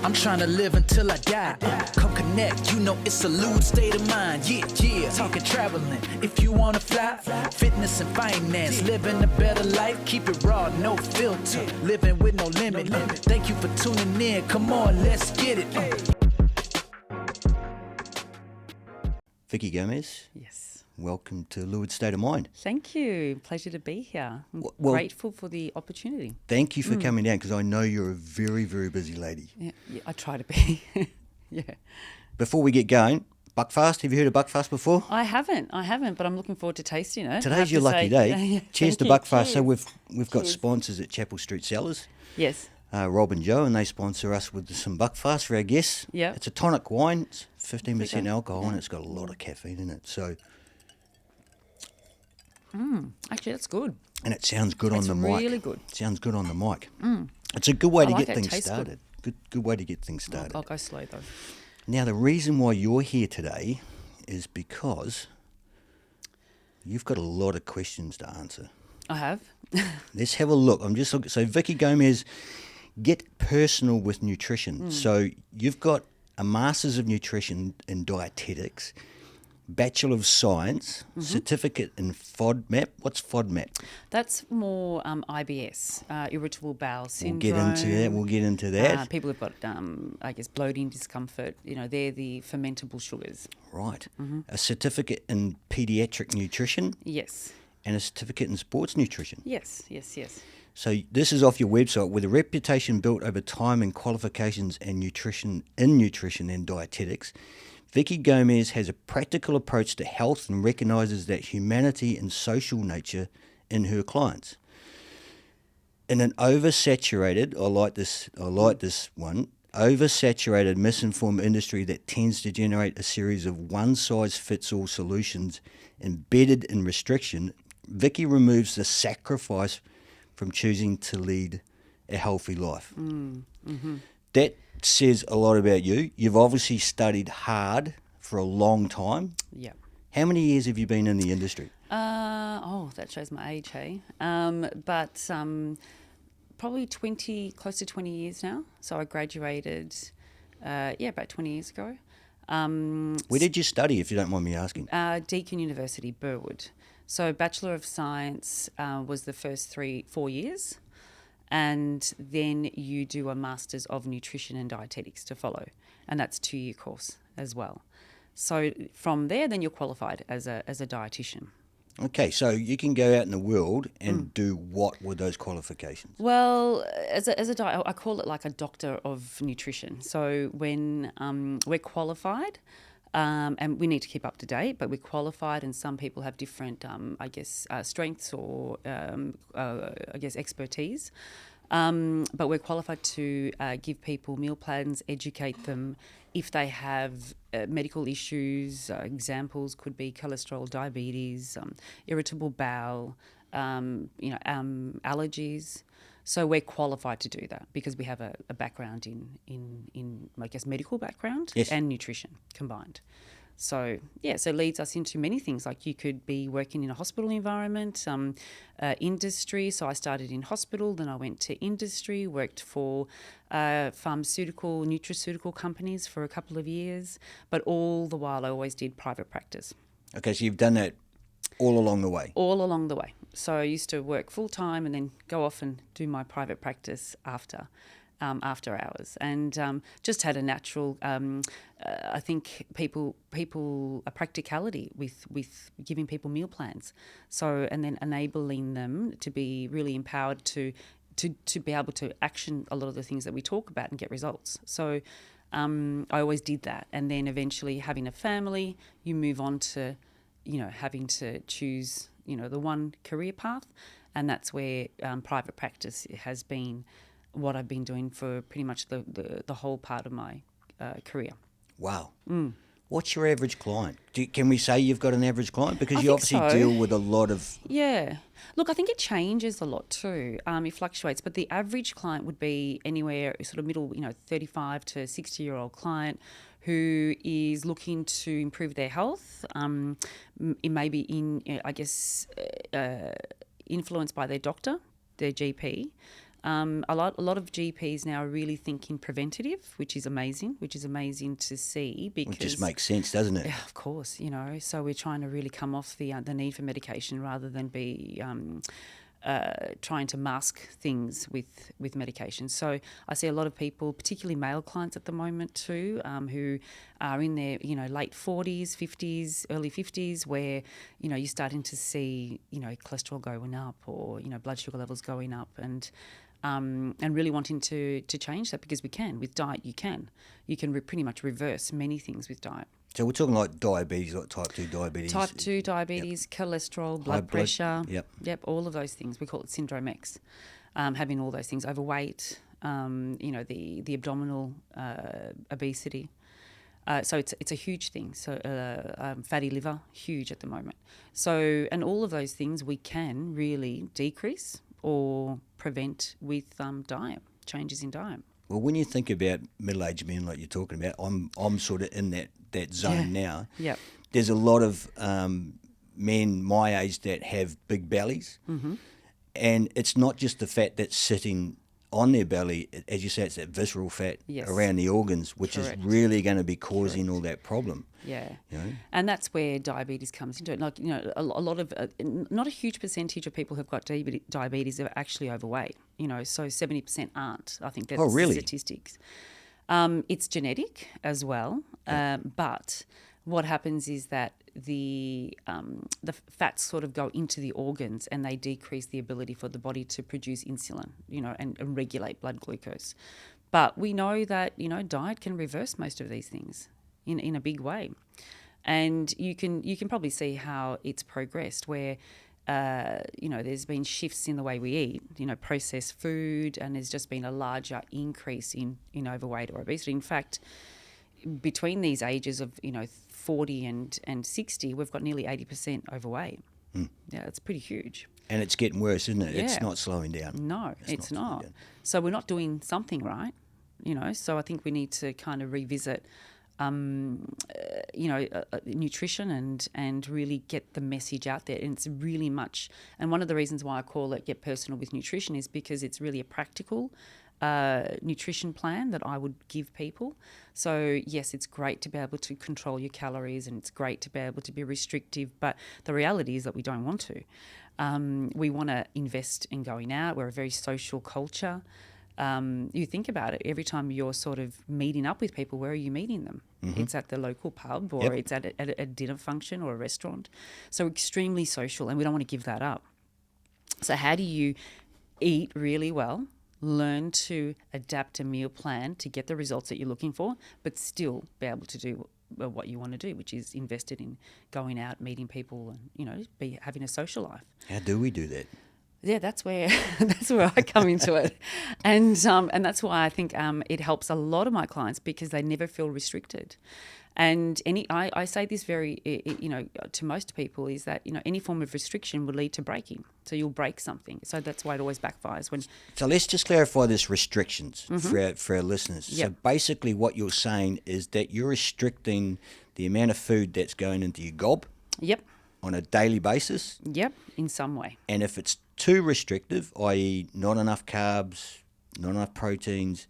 I'm trying to live until I die. Come connect, you know it's a lewd state of mind. Yeah. Talking traveling, if you wanna fly. Fitness and finance, living a better life. Keep it raw, no filter. Living with no limit. Thank you for tuning in. Come on, let's get it. Vicky Gomez. Yes. Welcome to Lewd State of Mind. Thank you. Pleasure to be here. I'm Well, grateful for the opportunity. Thank you for coming down because I know you're a very, very busy lady. Yeah, I try to be. Yeah. Before we get going, Buckfast. Have you heard of Buckfast before? I haven't, but I'm looking forward to tasting it. I have Today's your to lucky say- day. Yeah, Cheers to thank you. Buckfast. So Cheers. we've got sponsors at Chapel Street Cellars, Yes. Rob and Joe, and they sponsor us with some Buckfast for our guests. Yeah. It's a tonic wine. It's 15% Okay. alcohol and it's got a lot of caffeine in it. So, Actually, that's good. and it sounds good on It's the mic. really good. Sounds good on the mic. It's a good way to like get it. things Tastes good. started. Good way to get things started. I'll go slow though. Now, the reason why you're here today is because you've got a lot of questions to answer. I have. Let's have a look. I'm just looking. So, Vicky Gomez, get personal with nutrition. So, you've got a Master's of Nutrition in Dietetics, Bachelor of Science, certificate in FODMAP. What's FODMAP? That's more IBS, irritable bowel We'll syndrome. get into that. People who've got, bloating discomfort. They're the fermentable sugars. Right. A certificate in Paediatric Nutrition Yes. and a certificate in Sports Nutrition. Yes. So this is off your website. With a reputation built over time and qualifications and nutrition and dietetics, Vicky Gomez has a practical approach to health and recognises that humanity and social nature in her clients. In an oversaturated, I like this one, oversaturated, misinformed industry that tends to generate a series of one-size-fits-all solutions embedded in restriction, Vicky removes the sacrifice from choosing to lead a healthy life. That says a lot about you. You've obviously studied hard for a long time. Yeah. How many years have you been in the industry? That shows my age, hey? Probably close to 20 years now. So I graduated, about 20 years ago. Where did you study, if you don't mind me asking? Deakin University, Burwood. So Bachelor of Science was the first 4 years. And then you do a Master's of Nutrition and Dietetics to follow. And that's a 2-year course as well. So from there, then you're qualified as a dietitian. Okay, so you can go out in the world and do what with those qualifications? Well, as a diet, I call it like a doctor of nutrition. So when we're qualified, and we need to keep up to date, but we're qualified, and some people have different, strengths or, expertise. But we're qualified to give people meal plans, educate them if they have medical issues. Examples could be cholesterol, diabetes, irritable bowel, allergies. So we're qualified to do that because we have a background in medical background and nutrition combined. So, so it leads us into many things. Like you could be working in a hospital environment, industry. So I started in hospital, then I went to industry, worked for pharmaceutical, nutraceutical companies for a couple of years. But all the while I always did private practice. Okay, so you've done that all along the way? All along the way. So I used to work full-time and then go off and do my private practice after hours, and just had a natural, I think people a practicality with giving people meal plans. So and then enabling them to be really empowered to be able to action a lot of the things that we talk about and get results. So I always did that, and then eventually having a family, you move on to having to choose the one career path, and that's where private practice has been what I've been doing for pretty much the whole part of my career. Wow. What's your average client? Can we say you've got an average client? Because you obviously deal with a lot of... Yeah. Look, I think it changes a lot too. It fluctuates, but the average client would be anywhere sort of middle, 35 to 60-year-old client who is looking to improve their health. It may be influenced by their doctor, their GP. A lot of GPs now are really thinking preventative, which is amazing to see because It just makes sense, doesn't it? yeah, of course, so we're trying to really come off the need for medication rather than be trying to mask things with medication. So I see a lot of people, particularly male clients at the moment too, who are in their late 40s, 50s, early 50s, where you're starting to see cholesterol going up or blood sugar levels going up, and really wanting to change that, because we can with diet. You can pretty much reverse many things with diet. So we're talking like diabetes, like type 2 diabetes. Type 2 diabetes, cholesterol, blood pressure. Yep, all of those things. We call it syndrome X. Having all those things, overweight, the abdominal obesity. So it's a huge thing. So fatty liver, huge at the moment. So, and all of those things we can really decrease or prevent with diet, changes in diet. Well, when you think about middle-aged men like you're talking about, I'm sort of in that zone now. Yep. There's a lot of men my age that have big bellies, and it's not just the fat that's sitting on their belly. As you say, it's that visceral fat around the organs, which is really going to be causing all that problem. Yeah, and that's where diabetes comes into it. Like a lot of not a huge percentage of people who've got diabetes are actually overweight. So 70% aren't. I think that's the statistics. It's genetic as well, but what happens is that the fats sort of go into the organs and they decrease the ability for the body to produce insulin, and regulate blood glucose. But we know that diet can reverse most of these things in a big way, and you can probably see how it's progressed where. There's been shifts in the way we eat, processed food, and there's just been a larger increase in overweight or obesity. In fact, between these ages of 40 and 60, we've got nearly 80% overweight. Yeah, it's pretty huge. And it's getting worse, isn't it? Yeah. It's not slowing down. No, it's not. So we're not doing something right, So I think we need to kind of revisit nutrition and really get the message out there. And it's really much, and one of the reasons why I call it Get Personal with Nutrition is because it's really a practical nutrition plan that I would give people. So yes, it's great to be able to control your calories and it's great to be able to be restrictive, but the reality is that we don't want to. We want to invest in going out. We're a very social culture. You think about it, every time you're sort of meeting up with people, where are you meeting them? It's at the local pub or it's at a dinner function or a restaurant. So extremely social, and we don't want to give that up. So how do you eat really well, learn to adapt a meal plan to get the results that you're looking for, but still be able to do what you want to do, which is invested in going out, meeting people and, be having a social life. How do we do that? Yeah, that's where I come into it, and that's why I think it helps a lot of my clients because they never feel restricted. And I say this very to most people is that any form of restriction would lead to breaking. So you'll break something. So that's why it always backfires when. So let's just clarify this restrictions for our listeners. Yep. So basically, what you're saying is that you're restricting the amount of food that's going into your gob. Yep. On a daily basis. Yep, in some way. And if it's too restrictive, i.e. not enough carbs, not enough proteins,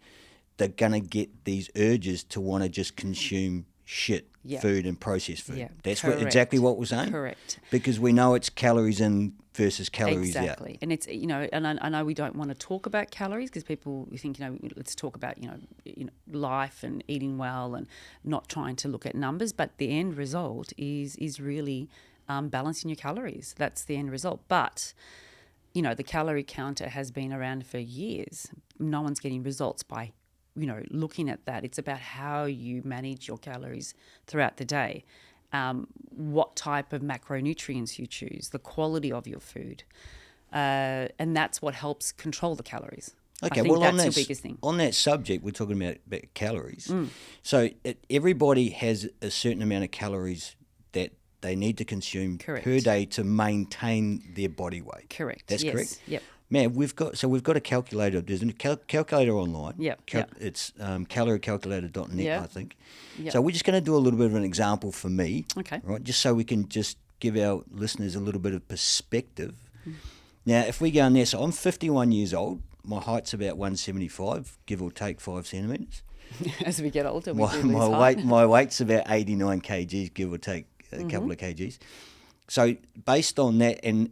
they're going to get these urges to want to just consume food and processed food. Yep. That's exactly what we're saying? Correct. Because we know it's calories in versus calories out. Exactly. And it's, and I know we don't want to talk about calories because people think, let's talk about, life and eating well and not trying to look at numbers. But the end result is really balancing your calories. That's the end result. But, the calorie counter has been around for years. No one's getting results by, looking at that. It's about how you manage your calories throughout the day, what type of macronutrients you choose, the quality of your food. And that's what helps control the calories. Okay, I think that's your biggest thing. On that subject, we're talking about calories. So everybody has a certain amount of calories that they need to consume per day to maintain their body weight. Correct. That's correct? Yep. Man, we've got a calculator. There's a calculator online. Yep. It's caloriecalculator.net, Yep. I think. Yep. So we're just going to do a little bit of an example for me. Okay. Right, just so we can just give our listeners a little bit of perspective. Now, if we go in there, so I'm 51 years old. my height's about 175, give or take 5 centimetres. As we get older, we My, do lose my height. weight, my weight's about 89 kgs, give or take a couple of kgs. So based on that, and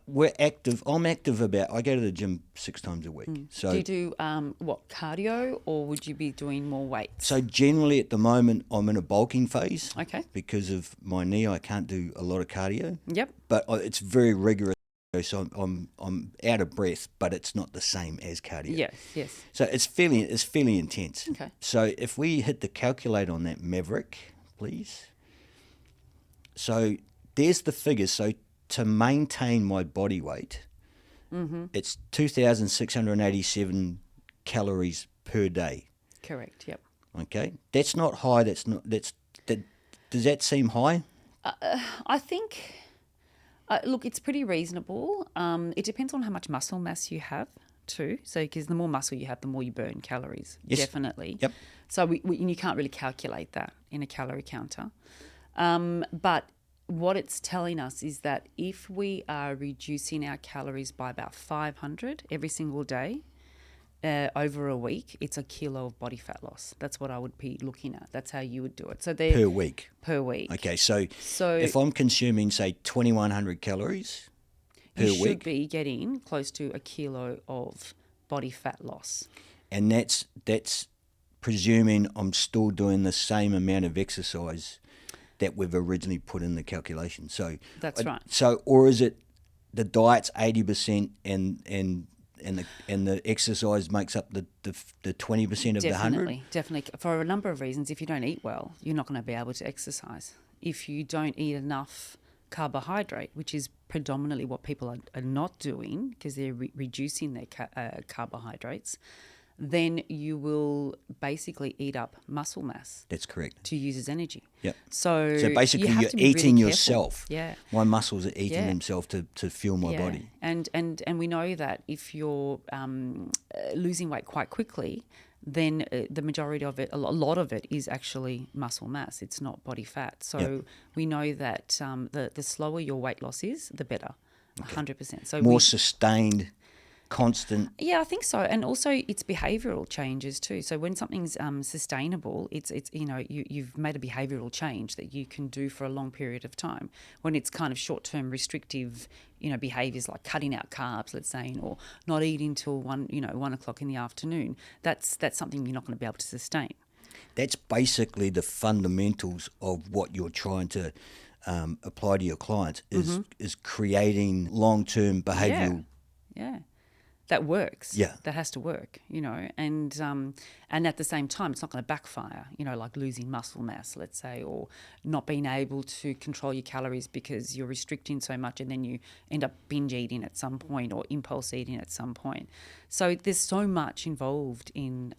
we're active. I'm active about. I go to the gym 6 times a week. So do you do cardio, or would you be doing more weights? So generally at the moment I'm in a bulking phase. Okay. Because of my knee, I can't do a lot of cardio. Yep. But it's very rigorous. So I'm out of breath, but it's not the same as cardio. Yes. So it's fairly intense. Okay. So if we hit the calculator on that Maverick, please. So there's the figures. So to maintain my body weight, it's 2,687 calories per day. Correct. Yep. Okay, that's not high. Does that seem high? I think, look, it's pretty reasonable. It depends on how much muscle mass you have too. So, because the more muscle you have, the more you burn calories. Yes. Definitely. Yep. So you can't really calculate that in a calorie counter. But what it's telling us is that if we are reducing our calories by about 500 every single day, over a week, it's a kilo of body fat loss. That's what I would be looking at. That's how you would do it. So Per week. Per week. Okay, so So if I'm consuming, say, 2,100 calories per you should week, be getting close to a kilo of body fat loss. and that's presuming I'm still doing the same amount of exercise that we've originally put in the calculation. So That's right. So, or is it the diet's 80% and the exercise makes up the 20% of the 100? Definitely. For a number of reasons, if you don't eat well, you're not going to be able to exercise. If you don't eat enough carbohydrate, which is predominantly what people are not doing because they're reducing their carbohydrates, then you will basically eat up muscle mass That's correct. to use as energy. Yep. So basically you have you're to be eating really yourself. careful. Yeah. My muscles are eating Yeah. themselves to fuel my body. And we know that if you're losing weight quite quickly, then the majority of it, a lot of it is actually muscle mass. It's not body fat. So we know that the slower your weight loss is, the better, 100%. So More sustained, constant. Yeah, I think so, and also it's behavioural changes too. So when something's sustainable, it's you've made a behavioural change that you can do for a long period of time. When it's kind of short-term restrictive, behaviours like cutting out carbs, let's say, or not eating till 1 o'clock in the afternoon, that's something you're not going to be able to sustain. That's basically the fundamentals of what you're trying to apply to your clients is creating long-term behavioural. Yeah. That works. Yeah. That has to work, and at the same time, it's not going to backfire, like losing muscle mass, let's say, or not being able to control your calories because you're restricting so much and then you end up binge eating at some point or impulse eating at some point. So there's so much involved in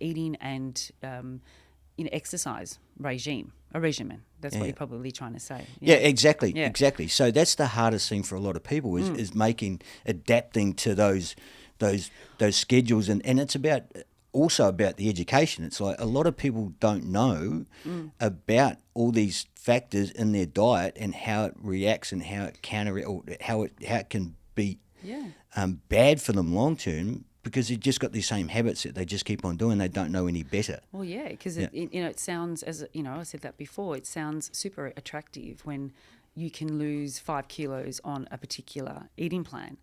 eating and, exercise a regimen. That's what you're probably trying to say. Yeah, exactly, Yeah. exactly. So that's the hardest thing for a lot of people is adapting to those schedules, and it's also about the education. It's like a lot of people don't know about all these factors in their diet and how it reacts and how it how it can be bad for them long term. Because they've just got these same habits that they just keep on doing. They don't know any better. Well, yeah, because it sounds, as I said that before, it sounds super attractive when you can lose 5 kilos on a particular eating plan.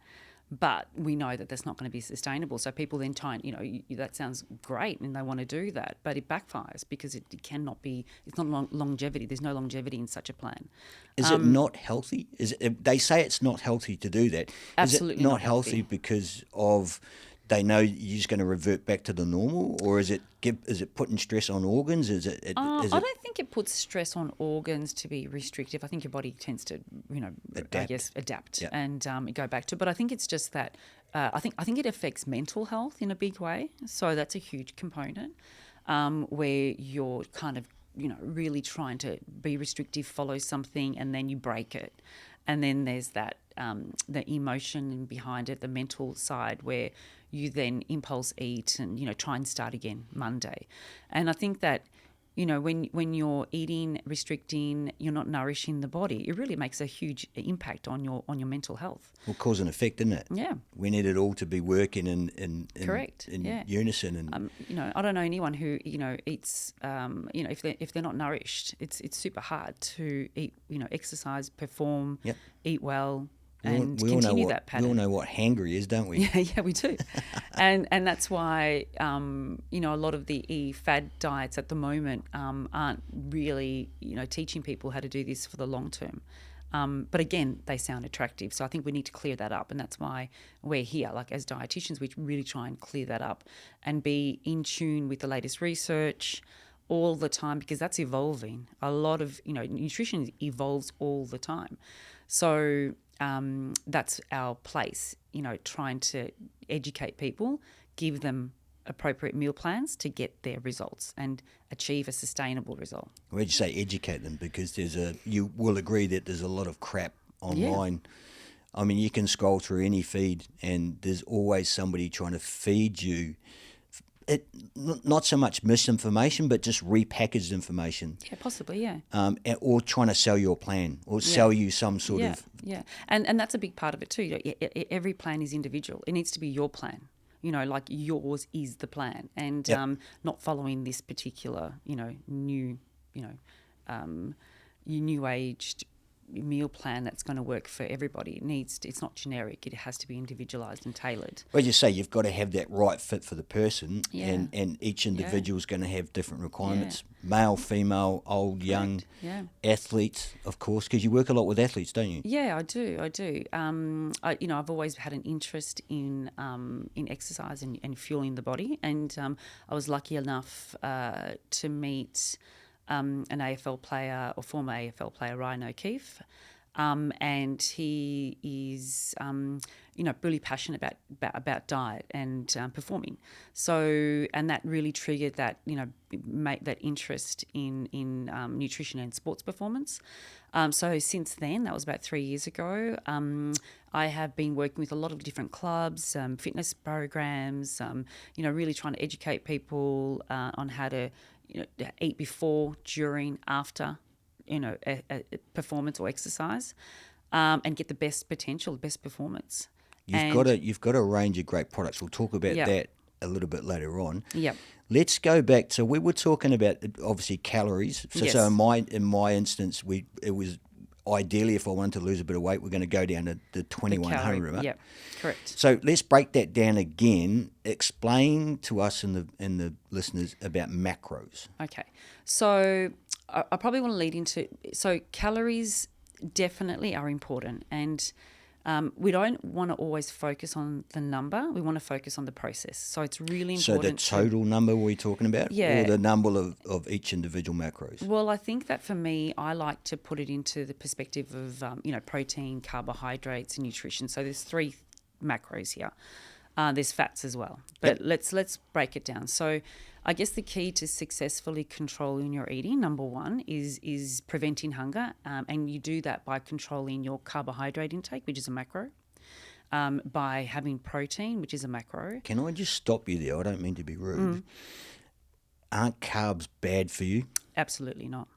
But we know that that's not going to be sustainable. So people then try and, that sounds great and they want to do that, but it backfires because it cannot be, it's not longevity. There's no longevity in such a plan. Is it not healthy? They say it's not healthy to do that. Absolutely Is it not not healthy. healthy because of they know you're just going to revert back to the normal, or is it putting stress on organs? I don't think it puts stress on organs to be restrictive. I think your body tends to, adapt and go back to. But I think it's just that I think it affects mental health in a big way. So that's a huge component where you're kind of really trying to be restrictive, follow something, and then you break it. And then there's that the emotion behind it, the mental side, where you then impulse eat and try and start again Monday. And I think that when you're eating, restricting, you're not nourishing the body, it really makes a huge impact on your mental health. Well, cause and effect, isn't it? Yeah. We need it all to be working in Correct. Yeah. unison. And I don't know anyone who eats. If they're not nourished, it's super hard to eat. Exercise, perform, Yep. eat well, we and all know continue what, that pattern. we all know what hangry is, don't we? Yeah, we do, and that's why a lot of the fad diets at the moment aren't really teaching people how to do this for the long term. But again, they sound attractive, so I think we need to clear that up, and that's why we're here. Like as dietitians, we really try and clear that up and be in tune with the latest research all the time, because that's evolving. A lot of nutrition evolves all the time, so. That's our place, trying to educate people, give them appropriate meal plans to get their results and achieve a sustainable result. Where'd you say educate them? Because you will agree that there's a lot of crap online. Yeah. I mean, you can scroll through any feed and there's always somebody trying to feed you not so much misinformation, but just repackaged information. Yeah, possibly, yeah. Or trying to sell you a plan or sell you some sort of... Yeah, and that's a big part of it too. Every plan is individual. It needs to be your plan. Like yours is the plan, and not following this particular, new aged meal plan that's going to work for everybody. It's not generic. It has to be individualized and tailored. Well, you say you've got to have that right fit for the person, and each individual is going to have different requirements. Male, female, old, young, athletes, of course, because you work a lot with athletes, don't you? Yeah, I do. I've always had an interest in exercise and fueling the body, and I was lucky enough to meet an AFL player or former AFL player, Ryan O'Keefe, and he is, really passionate about diet and performing. So, and that really triggered that, that interest in nutrition and sports performance. So since then, that was about 3 years ago, I have been working with a lot of different clubs, fitness programs, really trying to educate people on how to eat before, during, after, a performance or exercise, and get the best potential, the best performance. You've got a range of great products. We'll talk about that a little bit later on. Yep. Let's go back to, we were talking about obviously calories. So in my instance, it was ideally, if I wanted to lose a bit of weight, we're going to go down to the 2100. Right? Yep, correct. So let's break that down again. Explain to us and the listeners about macros. Okay, so I probably want to lead into, so calories definitely are important, and we don't want to always focus on the number. We want to focus on the process. So it's really important. So the total number we're talking about? Yeah. Or the number of each individual macros? Well, I think that for me, I like to put it into the perspective of, protein, carbohydrates, and nutrition. So there's 3 macros here. There's fats as well. But let's break it down. So I guess the key to successfully controlling your eating, number one, is preventing hunger. And you do that by controlling your carbohydrate intake, which is a macro, by having protein, which is a macro. Can I just stop you there? I don't mean to be rude. Aren't carbs bad for you? Absolutely not.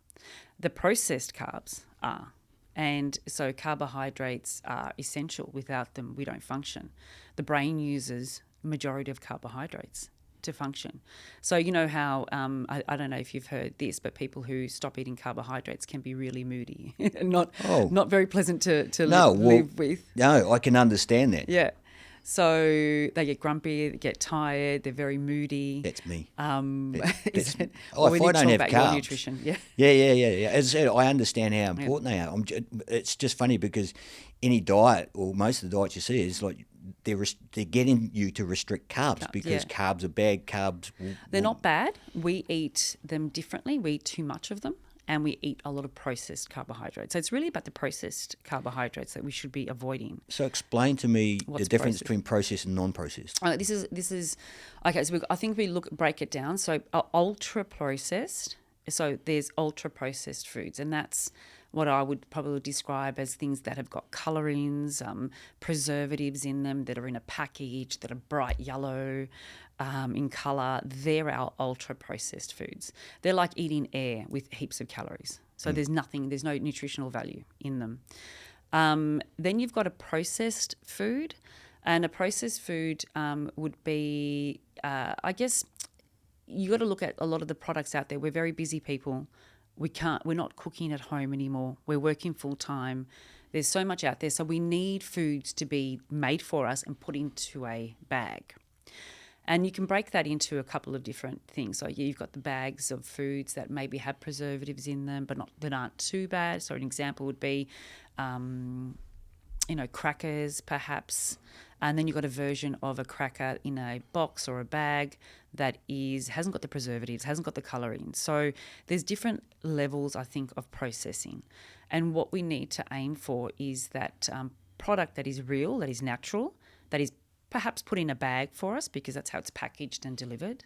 The processed carbs are. And so carbohydrates are essential. Without them, we don't function. The brain uses the majority of carbohydrates to function. So you know how, I don't know if you've heard this, but people who stop eating carbohydrates can be really moody and not very pleasant to live with. No, I can understand that. Yeah. So they get grumpy, they get tired, they're very moody. That's me. We if need I to don't talk have about your carbs, nutrition. Yeah. Yeah. As I said, I understand how important they are. It's just funny because any diet, or most of the diets you see, is like they're getting you to restrict carbs because carbs are bad. They're not bad. We eat them differently. We eat too much of them. And we eat a lot of processed carbohydrates. So it's really about the processed carbohydrates that we should be avoiding. So explain to me the difference between processed and non-processed. This is okay. So I think we break it down. So ultra processed. So there's ultra processed foods, and that's what I would probably describe as things that have got colourings, preservatives in them that are in a package that are bright yellow in colour. They're our ultra-processed foods. They're like eating air with heaps of calories. So there's no nutritional value in them. Then you've got a processed food, and a processed food would be, I guess, you got to look at a lot of the products out there. We're very busy people. We're not cooking at home anymore. We're working full time. There's so much out there. So we need foods to be made for us and put into a bag. And you can break that into a couple of different things. So you've got the bags of foods that maybe have preservatives in them, but that aren't too bad. So an example would be, crackers perhaps. And then you've got a version of a cracker in a box or a bag that hasn't got the preservatives, hasn't got the colouring. So there's different levels, I think, of processing. And what we need to aim for is that product that is real, that is natural, that is perhaps put in a bag for us because that's how it's packaged and delivered.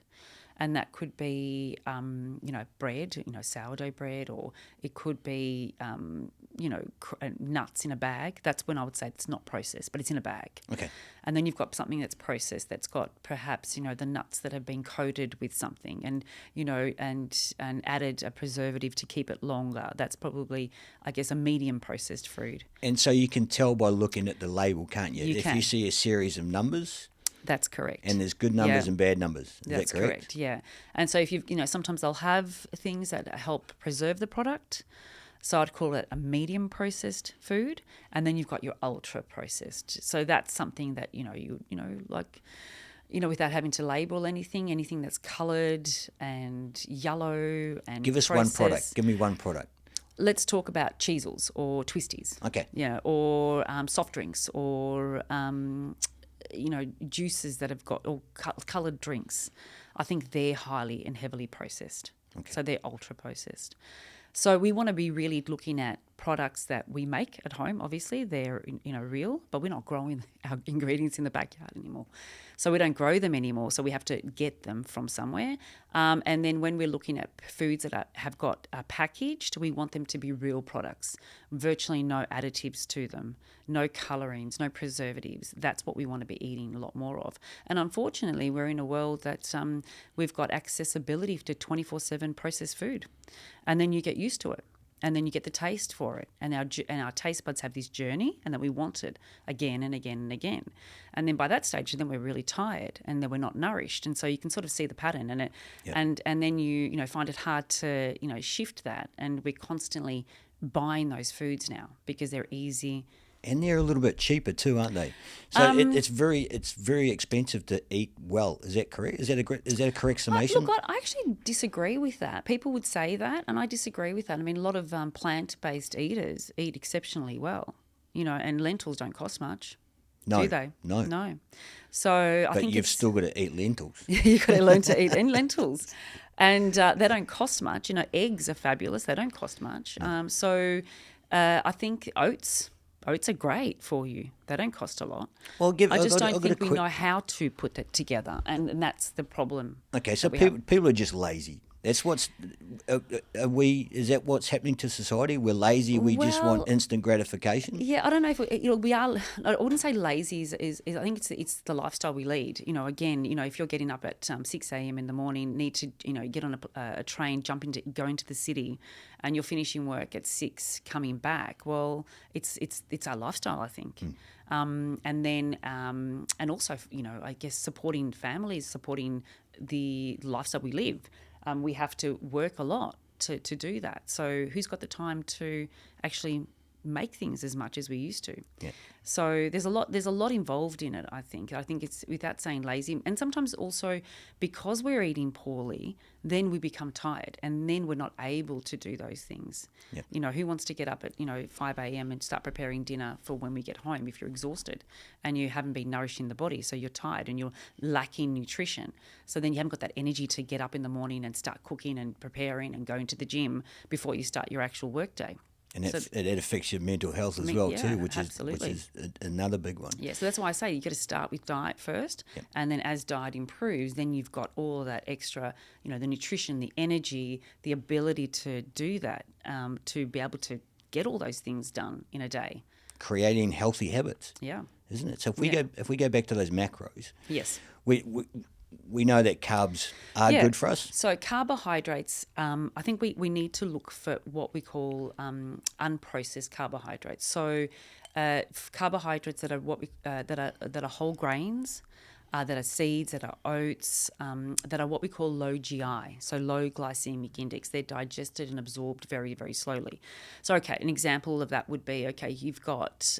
And that could be, bread, sourdough bread, or it could be, nuts in a bag. That's when I would say it's not processed, but it's in a bag. Okay. And then you've got something that's processed that's got perhaps, the nuts that have been coated with something and added a preservative to keep it longer. That's probably, I guess, a medium processed food. And so you can tell by looking at the label, can't you? You if can. You see a series of numbers. That's correct. And there's good numbers and bad numbers. Is That's that correct? Yeah. And so if sometimes they'll have things that help preserve the product. So I'd call it a medium processed food. And then you've got your ultra processed. So that's something that, without having to label anything that's coloured and yellow and Give us processed. one product. Give me one product. Let's talk about Cheezels or Twisties. Okay. Yeah, or soft drinks or juices that have got, or coloured drinks. I think they're highly and heavily processed. Okay. So they're ultra processed. So we want to be really looking at products that we make at home. Obviously, they're real, but we're not growing our ingredients in the backyard anymore. So we don't grow them anymore. So we have to get them from somewhere. And then when we're looking at foods that have got packaged, we want them to be real products. Virtually no additives to them, no colourings, no preservatives. That's what we want to be eating a lot more of. And unfortunately, we're in a world that we've got accessibility to 24/7 processed food, and then you get used to it. And then you get the taste for it, and our taste buds have this journey, and that we want it again and again and again. And then by that stage, then we're really tired, and then we're not nourished, and so you can sort of see the pattern, and then you find it hard to shift that, and we're constantly buying those foods now because they're easy. And they're a little bit cheaper too, aren't they? So it's very expensive to eat well. Is that correct? Is that a correct summation? Look, I actually disagree with that. People would say that, and I disagree with that. I mean, a lot of plant-based eaters eat exceptionally well, and lentils don't cost much. No, do they? No. So But you've still got to eat lentils. You've got to learn to eat lentils. And they don't cost much. Eggs are fabulous. They don't cost much. I think oats are great for you. They don't cost a lot. Well, I just don't think we know how to put that together, and that's the problem. Okay, so people are just lazy. That's what's is that what's happening to society? We're lazy. We just want instant gratification. Yeah, I don't know if we are. I wouldn't say lazy is I think it's the lifestyle we lead. Again, if you're getting up at 6 a.m. in the morning, need to get on a train, go into the city, and you're finishing work at 6, coming back. Well, it's our lifestyle, I think. And then and also I guess supporting families, supporting the lifestyle we live. We have to work a lot to do that. So who's got the time to actually make things as much as we used to? Yeah. So there's a lot involved in it, I think. I think it's, without saying lazy, and sometimes also because we're eating poorly, then we become tired, and then we're not able to do those things. Yeah. Who wants to get up at 5 a.m. and start preparing dinner for when we get home if you're exhausted and you haven't been nourishing the body, so you're tired and you're lacking nutrition. So then you haven't got that energy to get up in the morning and start cooking and preparing and going to the gym before you start your actual workday. And it affects your mental health as well too, which is another big one. Yeah, so that's why I say you've got to start with diet first, and then as diet improves, then you've got all of that extra, the nutrition, the energy, the ability to do that, to be able to get all those things done in a day. Creating healthy habits, Yeah. isn't it? So if we go back to those macros, Yes. we know that carbs are good for us. So carbohydrates, I think we need to look for what we call unprocessed carbohydrates. So carbohydrates that are that are whole grains, that are seeds, that are oats, that are what we call low GI, so low glycemic index. They're digested and absorbed very, very slowly. So, okay, an example of that would be, okay, you've got,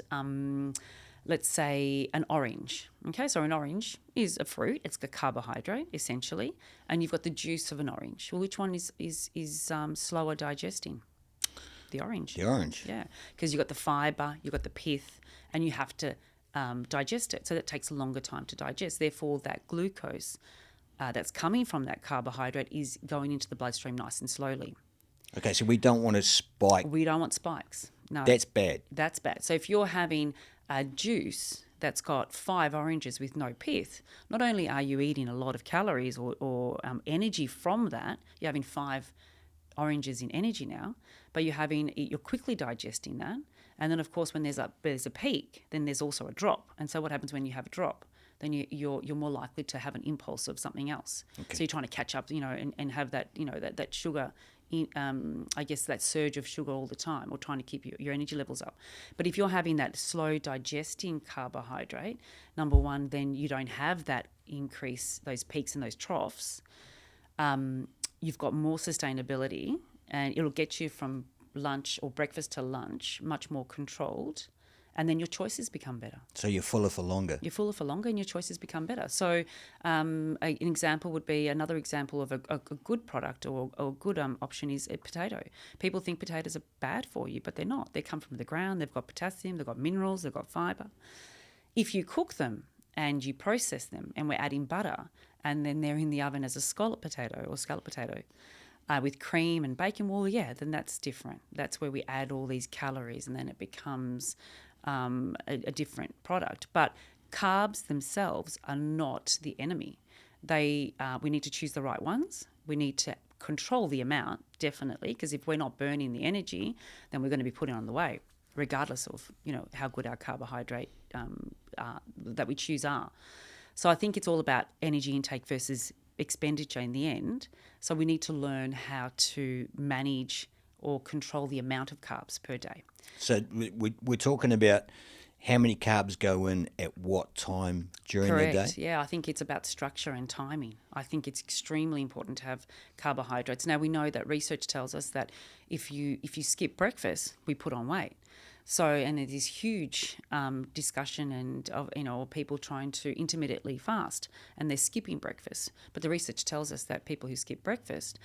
let's say, an orange. Okay, so an orange is a fruit. It's a carbohydrate, essentially, and you've got the juice of an orange. Well, which one is slower digesting? The orange. The orange. Yeah, because you've got the fibre, you've got the pith, and you have to digest it. So that takes a longer time to digest. Therefore, that glucose that's coming from that carbohydrate is going into the bloodstream nice and slowly. Okay, so we don't want to spike. We don't want spikes. No. That's bad. That's bad. So if you're having a juice that's got 5 oranges with no pith, not only are you eating a lot of calories or energy from that, you're having 5 oranges in energy now, but you're quickly digesting that. And then, of course, when there's a peak, then there's also a drop. And so what happens when you have a drop? Then you're more likely to have an impulse of something else. Okay. So you're trying to catch up, and have that, that sugar, I guess that surge of sugar all the time, or trying to keep your energy levels up. But if you're having that slow digesting carbohydrate, number one, then you don't have that increase, those peaks and those troughs. You've got more sustainability, and it'll get you from lunch or breakfast to lunch much more controlled, and then your choices become better. So you're fuller for longer. You're fuller for longer, and your choices become better. So an example would be, another example of a good product or a good option is a potato. People think potatoes are bad for you, but they're not. They come from the ground. They've got potassium, they've got minerals, they've got fibre. If you cook them and you process them, and we're adding butter, and then they're in the oven as a scallop potato or scallop potato, with cream and bacon, well, yeah, then that's different. That's where we add all these calories, and then it becomes a different product. But carbs themselves are not the enemy. We need to choose the right ones. We need to control the amount, definitely, because if we're not burning the energy, then we're going to be putting on the weight, regardless of how good our carbohydrate that we choose are. So I think it's all about energy intake versus expenditure in the end. So we need to learn how to manage or control the amount of carbs per day. So we're talking about how many carbs go in at what time during Correct. the day? Yeah, I think it's about structure and timing. I think it's extremely important to have carbohydrates. Now, we know that research tells us that if you skip breakfast, we put on weight. So, and there's this huge discussion of people trying to intermittently fast, and they're skipping breakfast. But the research tells us that people who skip breakfast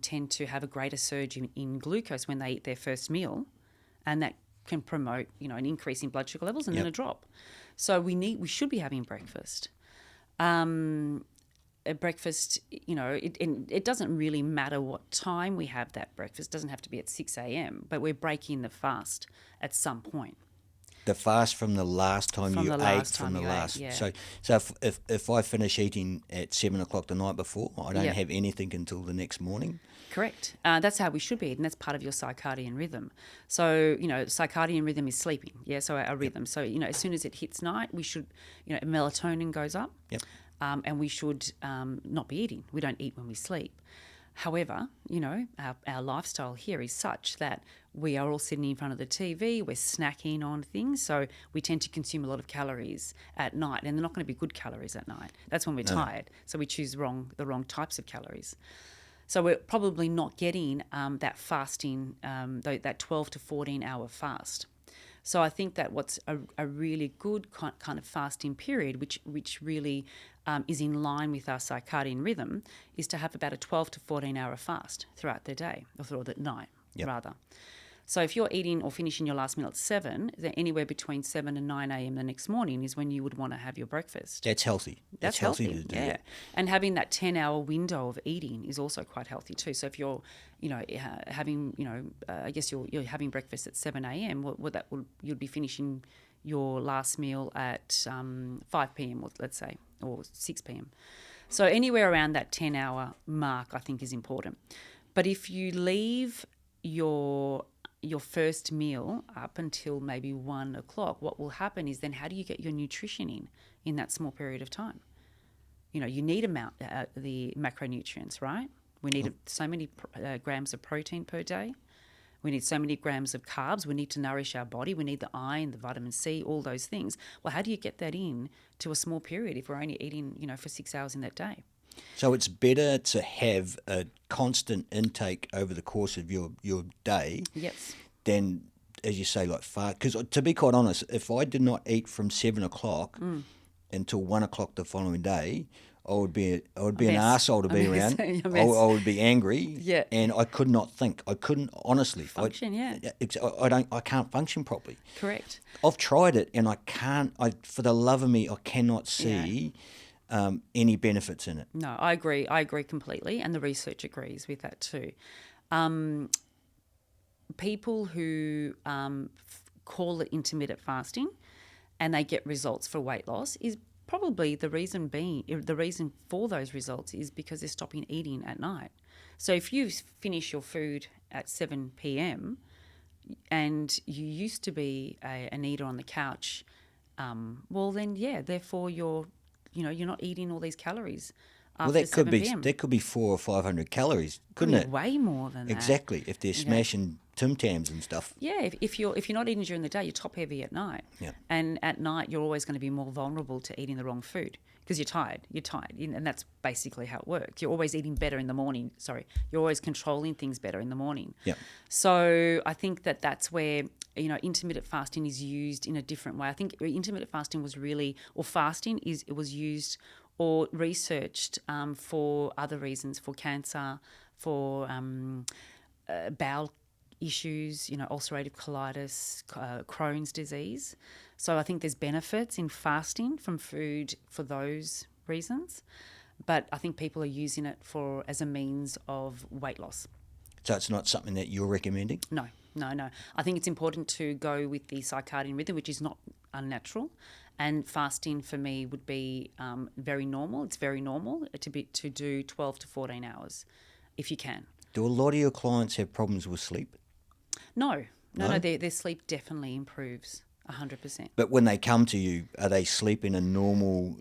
tend to have a greater surge in glucose when they eat their first meal, and that can promote an increase in blood sugar levels and then a drop. So we should be having breakfast. Breakfast, it doesn't really matter what time we have that breakfast. It doesn't have to be at 6 a.m., but we're breaking the fast at some point. The fast from the last time you ate. So if I finish eating at 7 o'clock the night before, I don't have anything until the next morning? Correct. That's how we should be eating. That's part of your circadian rhythm. So, circadian rhythm is sleeping. Yeah, so our rhythm. So, as soon as it hits night, we should, melatonin goes up. Yep. And we should not be eating. We don't eat when we sleep. However, our lifestyle here is such that we are all sitting in front of the TV, we're snacking on things, so we tend to consume a lot of calories at night, and they're not going to be good calories at night. That's when we're tired, so we choose the wrong types of calories. So we're probably not getting that fasting, that 12 to 14 hour fast. So I think that what's a really good kind of fasting period, which really is in line with our circadian rhythm, is to have about a 12 to 14 hour fast throughout the day, or throughout the night, rather. So if you're eating or finishing your last meal at 7, then anywhere between 7 and 9 a.m. the next morning is when you would want to have your breakfast. That's healthy. That's healthy healthy to do yeah. that. And having that 10-hour window of eating is also quite healthy too. So if you're, having, I guess you're having breakfast at 7 a.m., you'd be finishing your last meal at 5 p.m., let's say, or 6 p.m. So anywhere around that 10-hour mark, I think, is important. But if you leave your your first meal up until maybe 1 o'clock, what will happen is then how do you get your nutrition in that small period of time? You need the macronutrients, right? We need so many grams of protein per day. We need so many grams of carbs. We need to nourish our body. We need the iron, the vitamin C, all those things. Well, how do you get that in to a small period if we're only eating, for 6 hours in that day? So it's better to have a constant intake over the course of your day Yes. than, as you say, like fast. Because to be quite honest, if I did not eat from 7 o'clock until 1 o'clock the following day, I would be an arsehole to be around. I would be angry, Yeah. and I could not think. I couldn't honestly Function, I can't function properly. Correct. I've tried it, and I can't. For the love of me, I cannot see any benefits in it. No, I agree. I agree completely, and the research agrees with that too. People who call it intermittent fasting, and they get results for weight loss is probably the reason for those results is because they're stopping eating at night. So if you finish your food at 7 p.m. and you used to be an eater on the couch, well then therefore you're not eating all these calories. Well, that could be 400 or 500 calories, couldn't it? Way more than that. Exactly. If they're smashing Tim Tams and stuff. Yeah, if you're not eating during the day, you're top heavy at night. Yeah. And at night, you're always going to be more vulnerable to eating the wrong food because you're tired. And that's basically how it works. You're always eating better in the morning. Sorry, you're always controlling things better in the morning. Yeah. So I think that's where intermittent fasting is used in a different way. I think intermittent fasting was was used or researched for other reasons, for cancer, for bowel issues, ulcerative colitis, Crohn's disease. So I think there's benefits in fasting from food for those reasons, but I think people are using it as a means of weight loss. So it's not something that you're recommending? No. I think it's important to go with the circadian rhythm, which is not unnatural. And fasting for me would be very normal. It's very normal to do 12 to 14 hours if you can. Do a lot of your clients have problems with sleep? No. Their sleep definitely improves 100%. But when they come to you, are they sleeping a normal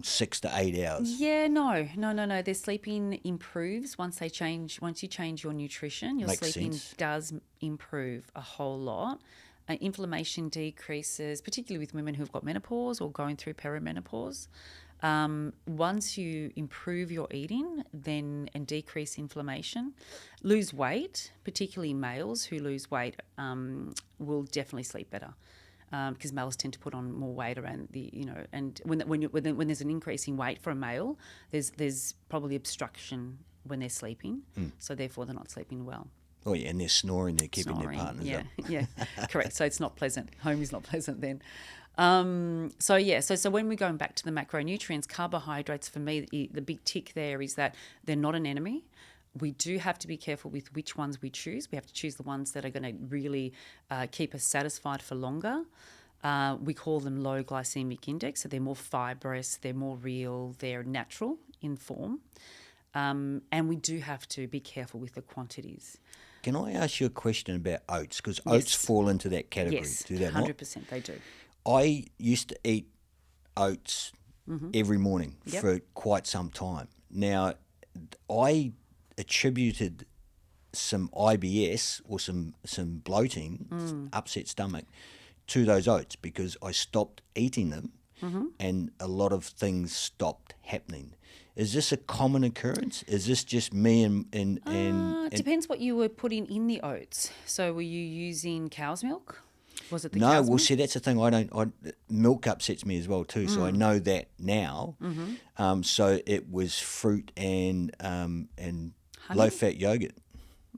6 to 8 hours? Yeah, no. Their sleeping improves once you change your nutrition. Your Makes sleeping sense. does improve a whole lot. Inflammation decreases, particularly with women who've got menopause or going through perimenopause. Once you improve your eating and decrease inflammation, lose weight, particularly males who lose weight will definitely sleep better because males tend to put on more weight around and when there's an increase in weight for a male, there's probably obstruction when they're sleeping, so therefore they're not sleeping well. Oh, yeah, and they're snoring, they're keeping their partners up. Yeah, correct. So it's not pleasant. Home is not pleasant then. So when we're going back to the macronutrients, carbohydrates for me, the big tick there is that they're not an enemy. We do have to be careful with which ones we choose. We have to choose the ones that are going to really keep us satisfied for longer. We call them low glycemic index, so they're more fibrous, they're more real, they're natural in form. And we do have to be careful with the quantities. Can I ask you a question about oats? Because oats fall into that category. Yes, do they 100% not? they do. I used to eat oats every morning Yep. for quite some time. Now, I attributed some IBS or some bloating, upset stomach, to those oats because I stopped eating them and a lot of things stopped happening. Is this a common occurrence? Is this just me and It depends what you were putting in the oats. So were you using cow's milk? Was it the No, cow's well, milk? see, that's the thing. Milk upsets me as well too, so I know that now. So it was fruit and low-fat yogurt.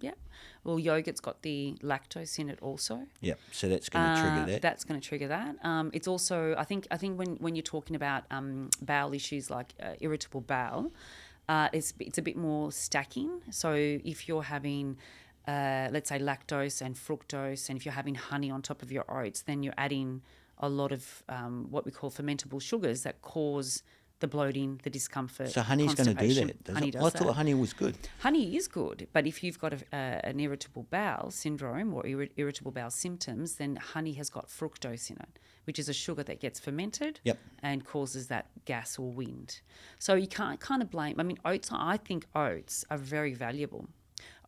Yep. Well, yogurt's got the lactose in it also. Yep. So that's going to trigger that. That's going to trigger that. It's also, I think when you're talking about bowel issues like irritable bowel, it's a bit more stacking. So if you're having, let's say, lactose and fructose, and if you're having honey on top of your oats, then you're adding a lot of what we call fermentable sugars that cause the bloating, the discomfort. So honey's going to do constipation. that. Honey I does thought that. honey was good. Honey is good, but if you've got an irritable bowel syndrome or irritable bowel symptoms, then honey has got fructose in it, which is a sugar that gets fermented Yep. and causes that gas or wind. So you can't kind of blame. I mean, oats. I think oats are very valuable.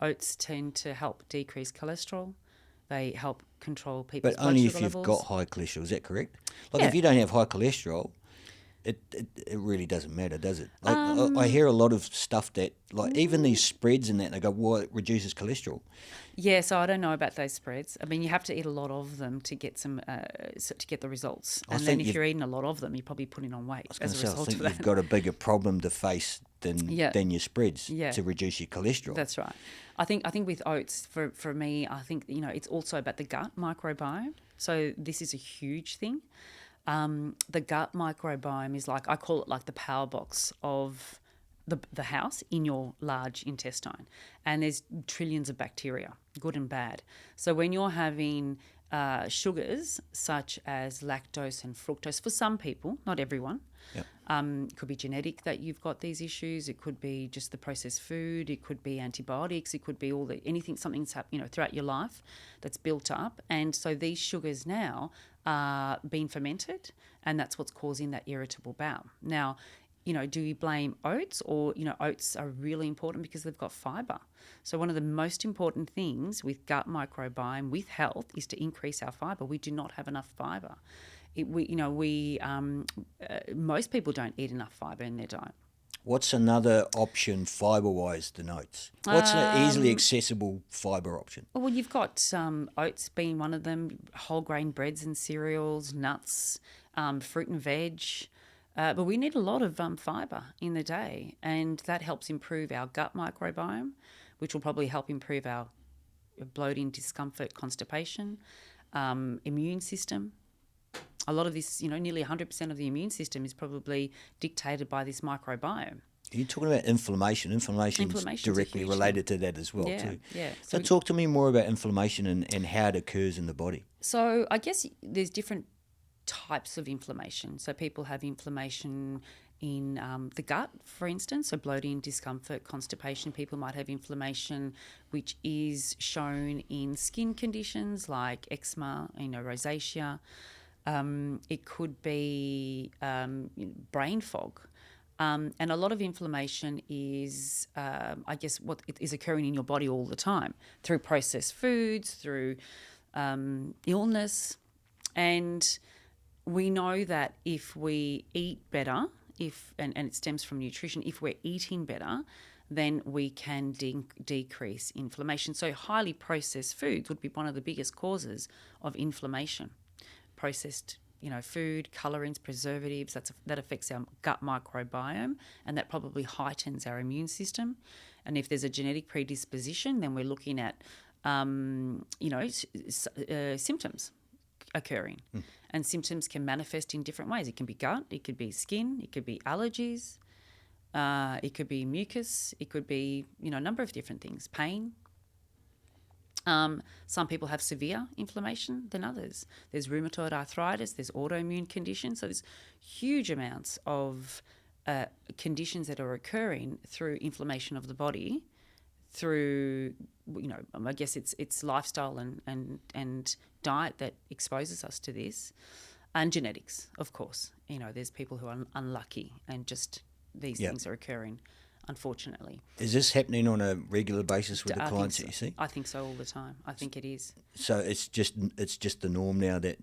Oats tend to help decrease cholesterol. They help control people's But blood only sugar if you've levels. got high cholesterol. Is that correct? Like Yeah. if you don't have high cholesterol, it really doesn't matter, does it? Like, I hear a lot of stuff that, like even these spreads and that, they go, well, it reduces cholesterol. Yeah, so I don't know about those spreads. I mean, you have to eat a lot of them to get to get the results. I And think then if you're eating a lot of them, you're probably putting on weight as a I result think of that. you've got a bigger problem to face than your spreads Yeah. to reduce your cholesterol. That's right. I think with oats, for me, I think, it's also about the gut microbiome. So this is a huge thing. The gut microbiome is I call it like the power box of the house in your large intestine. And there's trillions of bacteria, good and bad. So when you're having sugars such as lactose and fructose, for some people, not everyone, Yep. it could be genetic that you've got these issues. It could be just the processed food. It could be antibiotics. It could be something's happened, throughout your life that's built up. And so these sugars now are being fermented, and that's what's causing that irritable bowel. Now, do you blame oats or, oats are really important because they've got fibre. So one of the most important things with gut microbiome, with health, is to increase our fibre. We do not have enough fibre. Most people don't eat enough fibre in their diet. What's another option fibre-wise than oats? What's an easily accessible fibre option? Well, you've got oats being one of them, whole grain breads and cereals, nuts, fruit and veg. But we need a lot of fibre in the day, and that helps improve our gut microbiome, which will probably help improve our bloating, discomfort, constipation, immune system. A lot of this, nearly 100% of the immune system is probably dictated by this microbiome. You're talking about inflammation. Inflammation's Inflammation's a directly huge related to that as well, Yeah, too. yeah. So talk to me more about inflammation and how it occurs in the body. So I guess there's different types of inflammation. So people have inflammation in the gut, for instance, so bloating, discomfort, constipation. People might have inflammation which is shown in skin conditions like eczema, rosacea. It could be brain fog. And a lot of inflammation is, what is occurring in your body all the time through processed foods, through illness. And we know that if we eat better, and it stems from nutrition, if we're eating better, then we can decrease inflammation. So highly processed foods would be one of the biggest causes of inflammation. Processed, food, colorants, preservatives, that affects our gut microbiome, and that probably heightens our immune system. And if there's a genetic predisposition, then we're looking at, symptoms occurring. And symptoms can manifest in different ways. It can be gut, it could be skin, it could be allergies, it could be mucus, it could be, a number of different things, pain. Some people have severe inflammation than others. There's rheumatoid arthritis, there's autoimmune conditions. So there's huge amounts of conditions that are occurring through inflammation of the body, through, I guess it's lifestyle and diet that exposes us to this, and genetics, of course. There's people who are unlucky and just these things are occurring, unfortunately. Is this happening on a regular basis with the I clients think that so. you see? I think so all the time. I think it is. So it's just the norm now that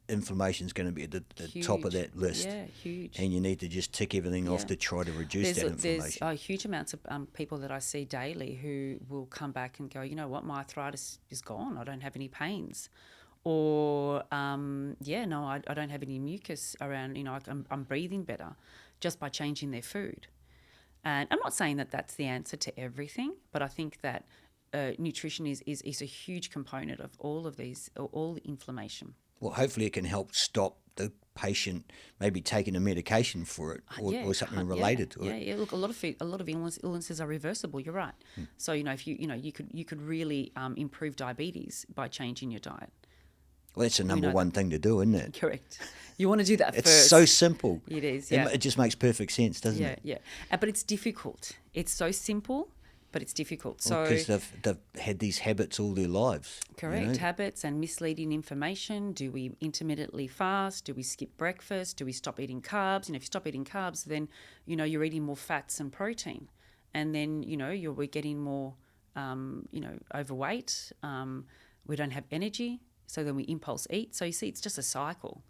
inflammation is going to be at the top of that list. Yeah, huge. And you need to just tick everything off Yeah. to try to reduce that inflammation. There's huge amounts of people that I see daily who will come back and go, my arthritis is gone. I don't have any pains. Or, I don't have any mucus around, I'm breathing better just by changing their food. And I'm not saying that that's the answer to everything, but I think that nutrition is a huge component of all of these, all the inflammation. Well, hopefully it can help stop the patient maybe taking a medication for it or something related to it. Yeah. Look, a lot of illnesses are reversible. You're right. So if you could really improve diabetes by changing your diet. Well, that's the number know one thing to do, isn't it? Correct. You want to do that It's first. so simple. It is, yeah. It just makes perfect sense, doesn't it? Yeah. But it's difficult. It's so simple, but it's difficult. So Because they've had these habits all their lives. correct, habits and misleading information. Do we intermittently fast? Do we skip breakfast? Do we stop eating carbs? If you stop eating carbs, then you're eating more fats and protein, and then we're getting more overweight. We don't have energy, so then we impulse eat. So you see, it's just a cycle,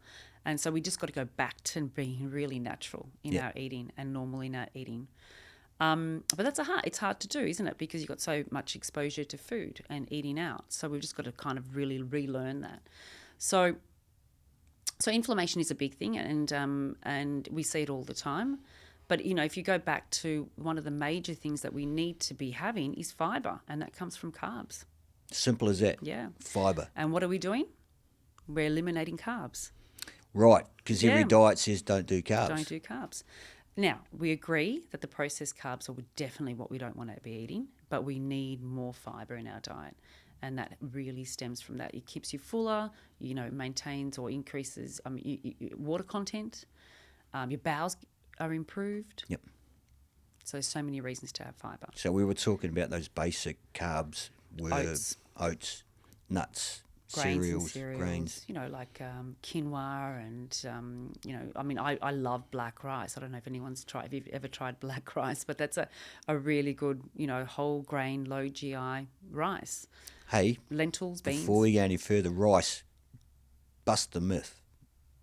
and so we just got to go back to being really natural in our eating and normal in our eating. But it's hard to do, isn't it? Because you've got so much exposure to food and eating out. So we've just got to kind of really relearn that. So inflammation is a big thing, and we see it all the time. But, if you go back to one of the major things that we need to be having is fibre, and that comes from carbs. Simple as that. Yeah. Fibre. And what are we doing? We're eliminating carbs. Right, because every Yeah. diet says don't do carbs. Don't do carbs. Now, we agree that the processed carbs are definitely what we don't want to be eating, but we need more fibre in our diet. And that really stems from that. It keeps you fuller, maintains or increases water content. Your bowels are improved. Yep. So there's so many reasons to have fibre. So we were talking about those basic carbs were oats, nuts, cereals, grains. Like quinoa and, I love black rice. I don't know if anyone's if you've ever tried black rice, but that's a really good, whole grain, low GI rice. Hey, lentils, beans. Before we go any further, rice, bust the myth.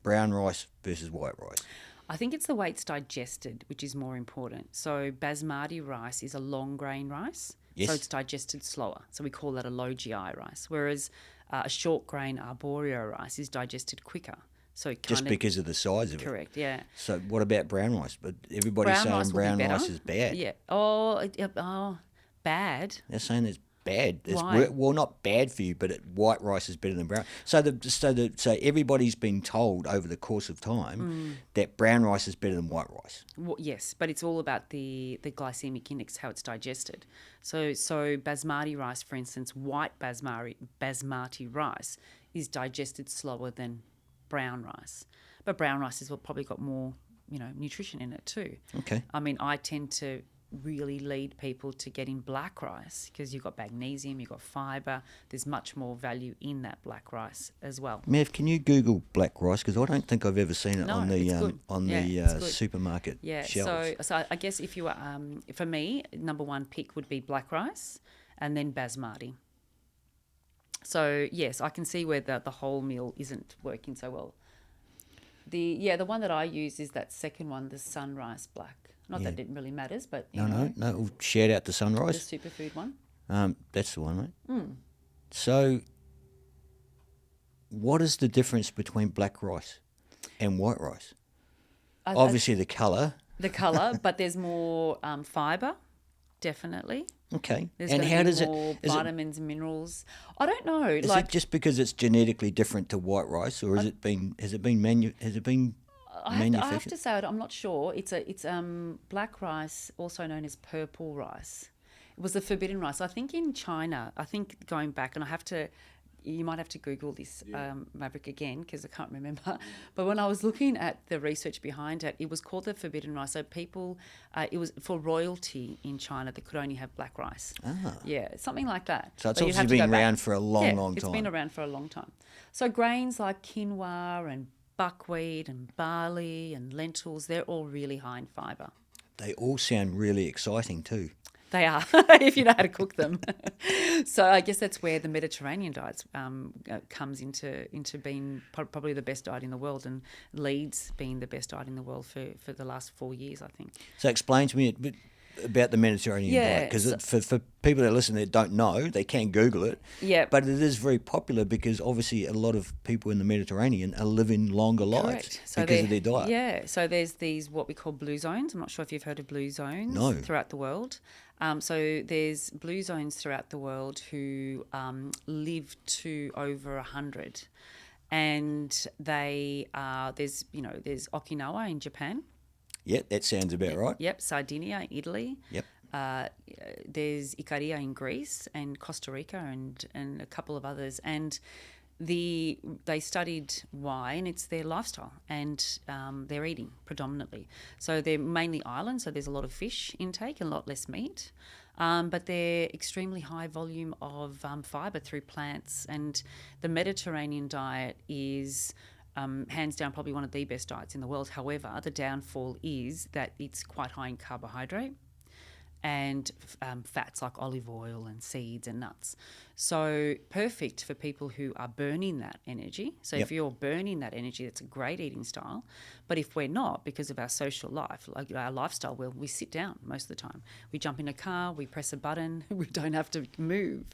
Brown rice versus white rice. I think it's the way it's digested, which is more important. So basmati rice is a long grain rice. Yes. So it's digested slower. So we call that a low GI rice. Whereas a short grain arborio rice is digested quicker. So it just because of the size of it. Correct, yeah. So what about brown rice? But everybody's saying brown rice is bad. Yeah. Bad. They're saying it's bad. Why? Well, not bad for you, but white rice is better than brown. So everybody's been told over the course of time that brown rice is better than white rice. Well, yes, but it's all about the glycemic index, how it's digested. So basmati rice, for instance, white basmati rice is digested slower than brown rice. But brown rice has probably got more, nutrition in it too. Okay. I tend to really lead people to getting black rice because you've got magnesium, you've got fibre. There's much more value in that black rice as well. Mev, can you Google black rice? Because I don't think I've ever seen it on the supermarket shelves. So I guess if you were, for me, number one pick would be black rice and then basmati. So yes, I can see where the whole meal isn't working so well. The one that I use is that second one, the sunrise black. Not that it really matters, but No. We'll shout out to Sunrise. The superfood one. That's the one, right? So, what is the difference between black rice and white rice? Obviously, the colour. The colour, but there's more fibre, definitely. Okay. There's and how does more vitamins and minerals. I don't know. Is it just because it's genetically different to white rice, or has it been manufactured? I have to say, I'm not sure. It's black rice, also known as purple rice. It was the forbidden rice. I think in China, going back, and you might have to Google this, Maverick, again, because I can't remember. But when I was looking at the research behind it, it was called the forbidden rice. So people, it was for royalty in China that could only have black rice. Ah. Yeah, something like that. So it's obviously been around for a long time. It's been around for a long time. So grains like quinoa and buckwheat and barley and lentils, they're all really high in fibre. They all sound really exciting too. They are, if you know how to cook them. So I guess that's where the Mediterranean diet comes into being probably the best diet in the world, and leads being the best diet in the world for the last 4 years, I think. So explain to me a bit about the Mediterranean diet, because for people that listen that don't know, they can Google it. Yeah. But it is very popular because obviously a lot of people in the Mediterranean are living longer lives because of their diet. Yeah. So there's these what we call blue zones. I'm not sure if you've heard of blue zones throughout the world. So there's blue zones throughout the world who live to over 100, and there's Okinawa in Japan. Yep, that sounds about right. Yep, Sardinia in Italy. Yep. There's Icaria in Greece and Costa Rica and a couple of others. And They studied why, and it's their lifestyle and their eating predominantly. So they're mainly islands, so there's a lot of fish intake and a lot less meat. But they're extremely high volume of fibre through plants. And the Mediterranean diet is hands down probably one of the best diets in the world. However, the downfall is that it's quite high in carbohydrate and fats like olive oil and seeds and nuts. So perfect for people who are burning that energy. So if you're burning that energy, that's a great eating style. But if we're not, because of our social life, like our lifestyle, well, we sit down most of the time. We jump in a car, we press a button, we don't have to move.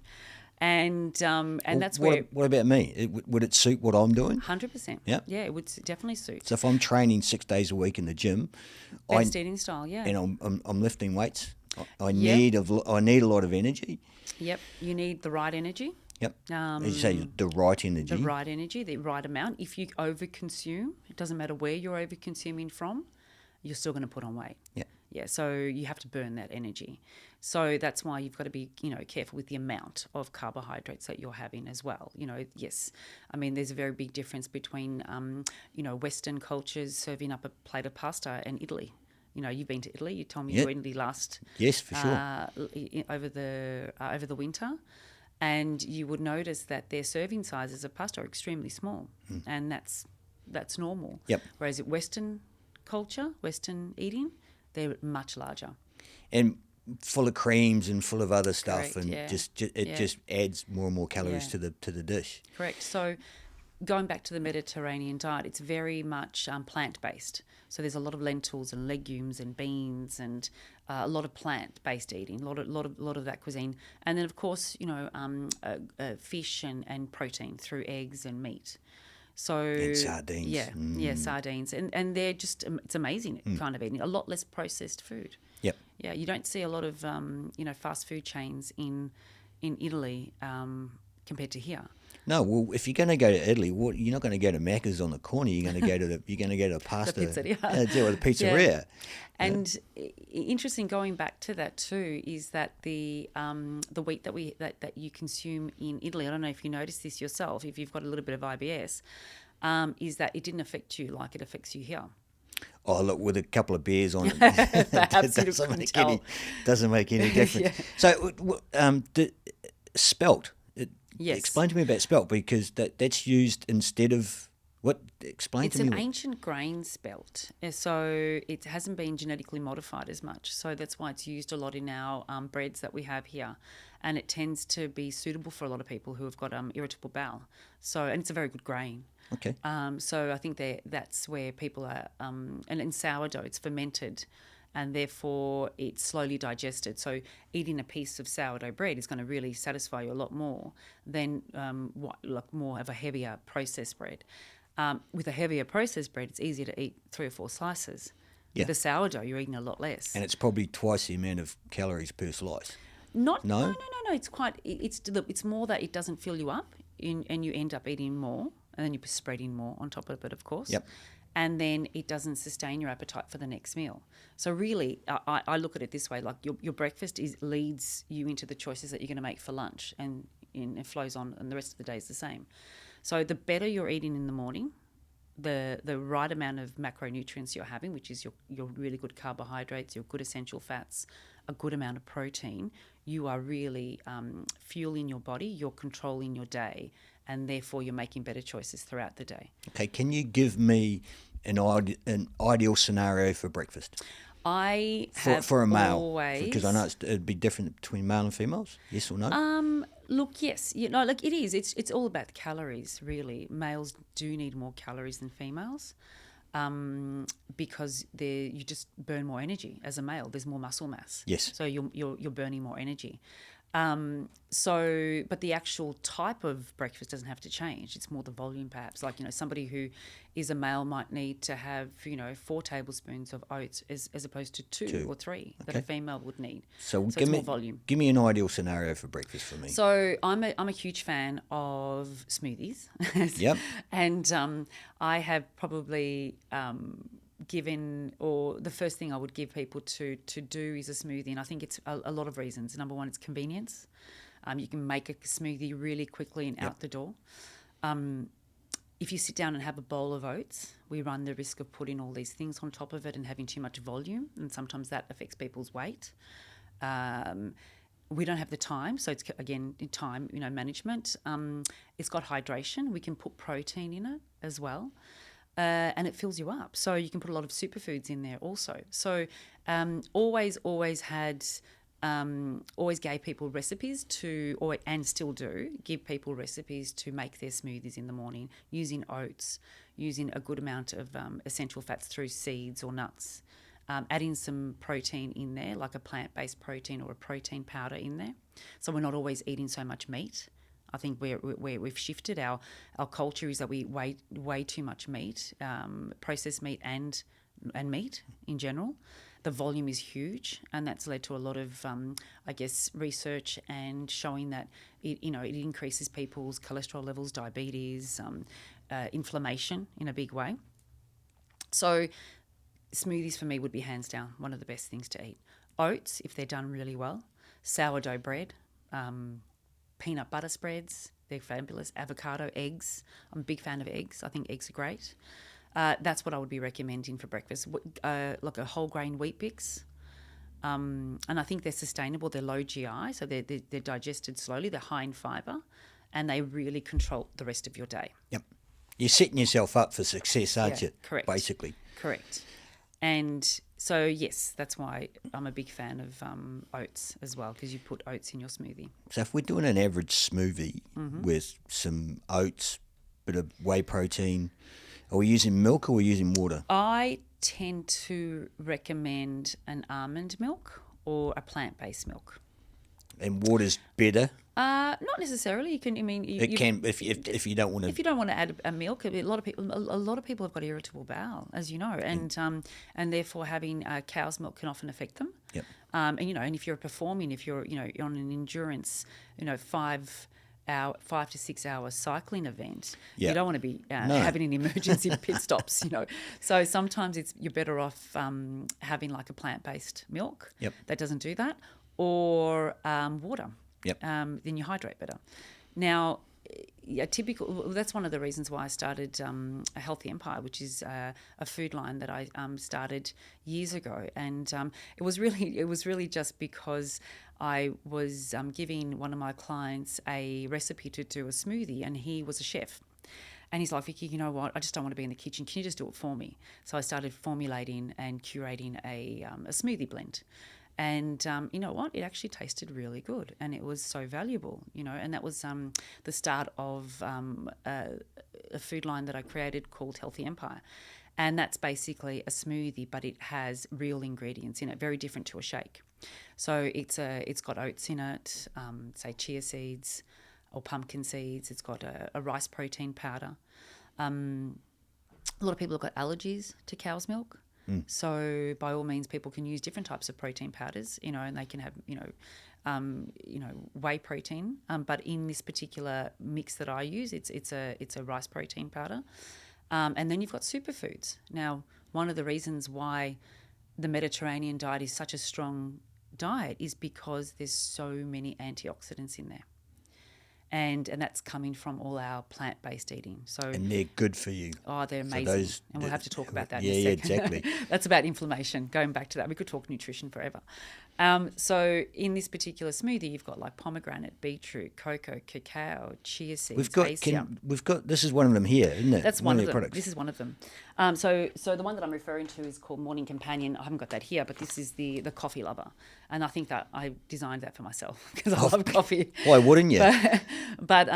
And that's where... What about me? Would it suit what I'm doing? 100%. Yeah? Yeah, it would definitely suit. So if I'm training 6 days a week in the gym... Best eating style, yeah. And I'm lifting weights... I need a lot of energy. Yep, you need the right energy. Yep. As you say, the right energy. The right energy, the right amount. If you overconsume, it doesn't matter where you're overconsuming from, you're still going to put on weight. Yeah. Yeah, so you have to burn that energy. So that's why you've got to be, careful with the amount of carbohydrates that you're having as well. Yes, I mean, there's a very big difference between, Western cultures serving up a plate of pasta and Italy. You've been to Italy. You told me you were in Italy last. Yes, for sure. Over the winter, and you would notice that their serving sizes of pasta are extremely small, and that's normal. Yep. Whereas at Western culture, Western eating, they're much larger. And full of creams and full of other stuff, Correct, and yeah. just adds more and more calories Yeah. to the dish. Correct. So going back to the Mediterranean diet, it's very much plant-based. So there's a lot of lentils and legumes and beans and a lot of plant-based eating, a lot of that cuisine. And then, of course, fish and protein through eggs and meat. So And sardines. Yeah, sardines. And they're just, it's amazing kind of eating. A lot less processed food. Yep. Yeah, you don't see a lot of, fast food chains in Italy compared to here. No, well, if you're going to go to Italy, you're not going to go to Macca's on the corner. You're going to go to a pasta. The pizzeria. Or the pizzeria. Yeah. And interesting, going back to that too, is that the wheat that you consume in Italy, I don't know if you noticed this yourself, if you've got a little bit of IBS, is that it didn't affect you like it affects you here. Oh, look, with a couple of beers on it, Perhaps it doesn't make any difference. So, spelt. Yes. Explain to me about spelt, because that's used instead of what? Explain to me. It's an ancient grain spelt, so it hasn't been genetically modified as much. So that's why it's used a lot in our breads that we have here, and it tends to be suitable for a lot of people who have got irritable bowel. So, and it's a very good grain. Okay. So I think that's where people are, and in sourdough, it's fermented, and therefore it's slowly digested. So eating a piece of sourdough bread is going to really satisfy you a lot more than more of a heavier processed bread. With a heavier processed bread, it's easier to eat 3 or 4 slices. Yeah. With the sourdough, you're eating a lot less. And it's probably twice the amount of calories per slice. No. It's more that it doesn't fill you up, and you end up eating more, and then you're spreading more on top of it, of course. Yep. And then it doesn't sustain your appetite for the next meal. So really, I look at it this way: like your breakfast leads you into the choices that you're going to make for lunch, and it flows on, and the rest of the day is the same. So the better you're eating in the morning, the right amount of macronutrients you're having, which is your really good carbohydrates, your good essential fats, a good amount of protein, you are really fueling your body, you're controlling your day, and therefore you're making better choices throughout the day. Okay, can you give me an ideal scenario for breakfast? I have for a male, always, because I know it'd be different between male and females. Yes or no? Look, yes, it is. It's all about the calories, really. Males do need more calories than females, because you just burn more energy as a male. There's more muscle mass. Yes. So you're burning more energy. But the actual type of breakfast doesn't have to change. It's more the volume, perhaps. Like, somebody who is a male might need to have, 4 tablespoons of oats as opposed to 2 or 3 that a female would need. So it's more volume. Give me an ideal scenario for breakfast for me. So I'm a huge fan of smoothies. Yep. And I have probably the first thing I would give people to do is a smoothie, and I think it's a lot of reasons. Number one, it's convenience. You can make a smoothie really quickly and out the door. if you sit down and have a bowl of oats, we run the risk of putting all these things on top of it and having too much volume, and sometimes that affects people's weight. We don't have the time, so it's, again, time, management. It's got hydration. We can put protein in it as well, and it fills you up. So you can put a lot of superfoods in there also. So always gave people recipes and still do, give people recipes to make their smoothies in the morning using oats, using a good amount of essential fats through seeds or nuts, adding some protein in there, like a plant-based protein or a protein powder in there. So we're not always eating so much meat. I think we've shifted our culture is that we way too much meat, processed meat and meat in general. The volume is huge, and that's led to a lot of, research and showing that it increases people's cholesterol levels, diabetes, inflammation in a big way. So smoothies for me would be hands down one of the best things to eat. Oats, if they're done really well, sourdough bread, peanut butter spreads, they're fabulous. Avocado, eggs. I'm a big fan of eggs. I think eggs are great. That's what I would be recommending for breakfast, like a whole grain wheat Bix. And I think they're sustainable. They're low GI, so they're digested slowly. They're high in fibre, and they really control the rest of your day. Yep. You're setting yourself up for success, aren't you? Correct. Basically. Correct. And so, yes, that's why I'm a big fan of oats as well, because you put oats in your smoothie. So if we're doing an average smoothie with some oats, bit of whey protein, are we using milk or are we using water? I tend to recommend an almond milk or a plant-based milk. And water's better? Not necessarily. You can. I mean, It can if you don't want to. If you don't want to add a milk, a lot of people have got irritable bowel, as you know, and therefore having cow's milk can often affect them. Yep. And if you're performing, if you're on an endurance, 5 to 6 hour cycling event, you don't want to be having any emergency pit stops, So sometimes you're better off having like a plant-based milk that doesn't do that, or water. Yep. Then you hydrate better. Now, that's one of the reasons why I started a Healthy Empire, which is a food line that I started years ago, and it was really just because I was giving one of my clients a recipe to do a smoothie, and he was a chef. And he's like, Vicky, you know what? I just don't want to be in the kitchen. Can you just do it for me? So I started formulating and curating a smoothie blend. And you know what? It actually tasted really good, and it was so valuable, and that was the start of a food line that I created called Healthy Empire. And that's basically a smoothie, but it has real ingredients in it, very different to a shake. So it's got oats in it, say chia seeds or pumpkin seeds. It's got a rice protein powder. A lot of people have got allergies to cow's milk. So by all means, people can use different types of protein powders, and they can have, whey protein. But in this particular mix that I use, it's a rice protein powder. And then you've got superfoods. Now, one of the reasons why the Mediterranean diet is such a strong diet is because there's so many antioxidants in there. And that's coming from all our plant-based eating. And they're good for you. Oh, they're amazing. And we'll have to talk about that in a second. second. Yeah, exactly. That's about inflammation. Going back to that, we could talk nutrition forever. So in this particular smoothie, you've got like pomegranate, beetroot, cocoa, cacao, chia seeds. We've got. This is one of them here, isn't it? That's one of them. Products. This is one of them. So the one that I'm referring to is called Morning Companion. I haven't got that here, but this is the coffee lover, and I think that I designed that for myself because I love coffee. Why wouldn't you? But